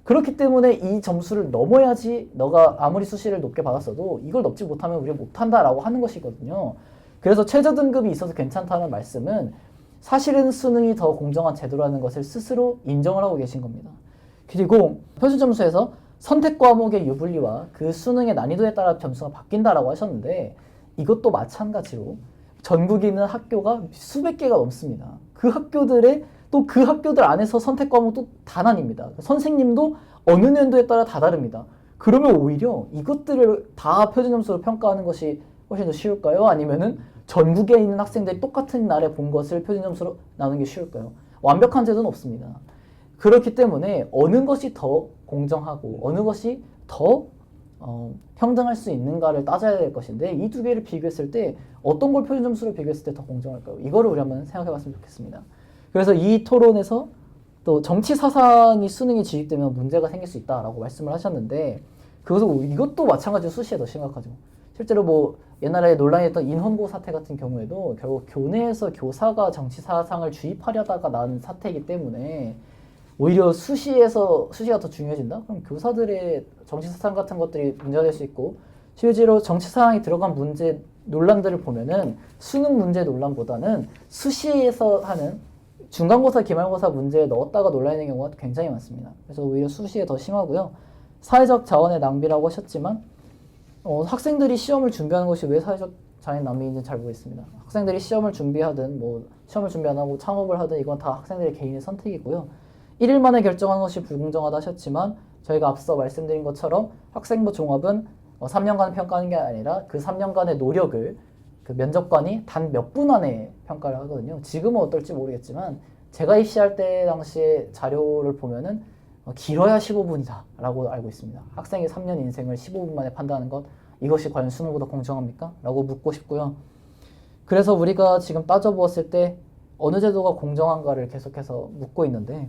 그렇기 때문에 이 점수를 넘어야지 너가 아무리 수시를 높게 받았어도 이걸 넘지 못하면 우리가 못한다라고 하는 것이거든요. 그래서 최저등급이 있어서 괜찮다는 말씀은 사실은 수능이 더 공정한 제도라는 것을 스스로 인정을 하고 계신 겁니다. 그리고 표준점수에서 선택 과목의 유불리와 그 수능의 난이도에 따라 점수가 바뀐다라고 하셨는데 이것도 마찬가지로 전국에 있는 학교가 수백 개가 넘습니다. 그 학교들의 또 그 학교들 안에서 선택 과목도 다 나뉩니다. 선생님도 어느 년도에 따라 다 다릅니다. 그러면 오히려 이것들을 다 표준점수로 평가하는 것이 훨씬 더 쉬울까요? 아니면은 전국에 있는 학생들이 똑같은 날에 본 것을 표준점수로 나누는 게 쉬울까요? 완벽한 제도는 없습니다. 그렇기 때문에 어느 것이 더 공정하고 어느 것이 더 평등할 수 있는가를 따져야 될 것인데 이 두 개를 비교했을 때 어떤 걸 표준점수로 비교했을 때 더 공정할까요? 이거를 우리 한번 생각해 봤으면 좋겠습니다. 그래서 이 토론에서 또 정치 사상이 수능에 지입되면 문제가 생길 수 있다라고 말씀을 하셨는데 이것도 마찬가지로 수시에 더 심각하죠. 실제로 뭐 옛날에 논란이 됐던 인헌고 사태 같은 경우에도 결국 교내에서 교사가 정치 사상을 주입하려다가 난 사태이기 때문에 오히려 수시가 더 중요해진다? 그럼 교사들의 정치 사상 같은 것들이 문제가 될 수 있고 실제로 정치 사항이 들어간 문제 논란들을 보면은 수능 문제 논란보다는 수시에서 하는 중간고사, 기말고사 문제에 넣었다가 논란이 되는 경우가 굉장히 많습니다. 그래서 오히려 수시에 더 심하고요. 사회적 자원의 낭비라고 하셨지만 학생들이 시험을 준비하는 것이 왜 사회적 자원의 낭비인지는 잘 모르겠습니다. 학생들이 시험을 준비하든 뭐 시험을 준비 안 하고 창업을 하든 이건 다 학생들의 개인의 선택이고요. 1일 만에 결정하는 것이 불공정하다 하셨지만 저희가 앞서 말씀드린 것처럼 학생부 종합은 3년간 평가하는 게 아니라 그 3년간의 노력을 그 면접관이 단 몇 분 안에 평가를 하거든요. 지금은 어떨지 모르겠지만 제가 입시할 때 당시에 자료를 보면은 길어야 15분이다 라고 알고 있습니다. 학생의 3년 인생을 15분 만에 판단하는 것, 이것이 과연 수능보다 공정합니까? 라고 묻고 싶고요. 그래서 우리가 지금 따져보았을 때 어느 제도가 공정한가를 계속해서 묻고 있는데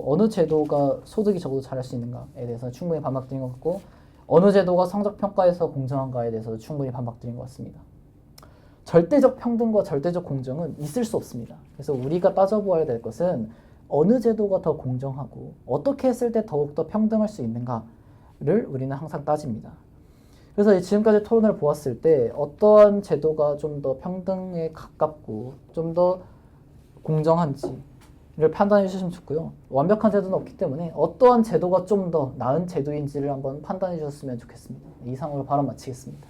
어느 제도가 소득이 적어도 잘할 수 있는가에 대해서 충분히 반박드린 것 같고 어느 제도가 성적평가에서 공정한가에 대해서 충분히 반박드린 것 같습니다. 절대적 평등과 절대적 공정은 있을 수 없습니다. 그래서 우리가 따져보아야 될 것은 어느 제도가 더 공정하고 어떻게 했을 때 더욱더 평등할 수 있는가를 우리는 항상 따집니다. 그래서 지금까지 토론을 보았을 때 어떠한 제도가 좀 더 평등에 가깝고 좀 더 공정한지를 판단해 주시면 좋고요. 완벽한 제도는 없기 때문에 어떠한 제도가 좀 더 나은 제도인지를 한번 판단해 주셨으면 좋겠습니다. 이상으로 발언 마치겠습니다.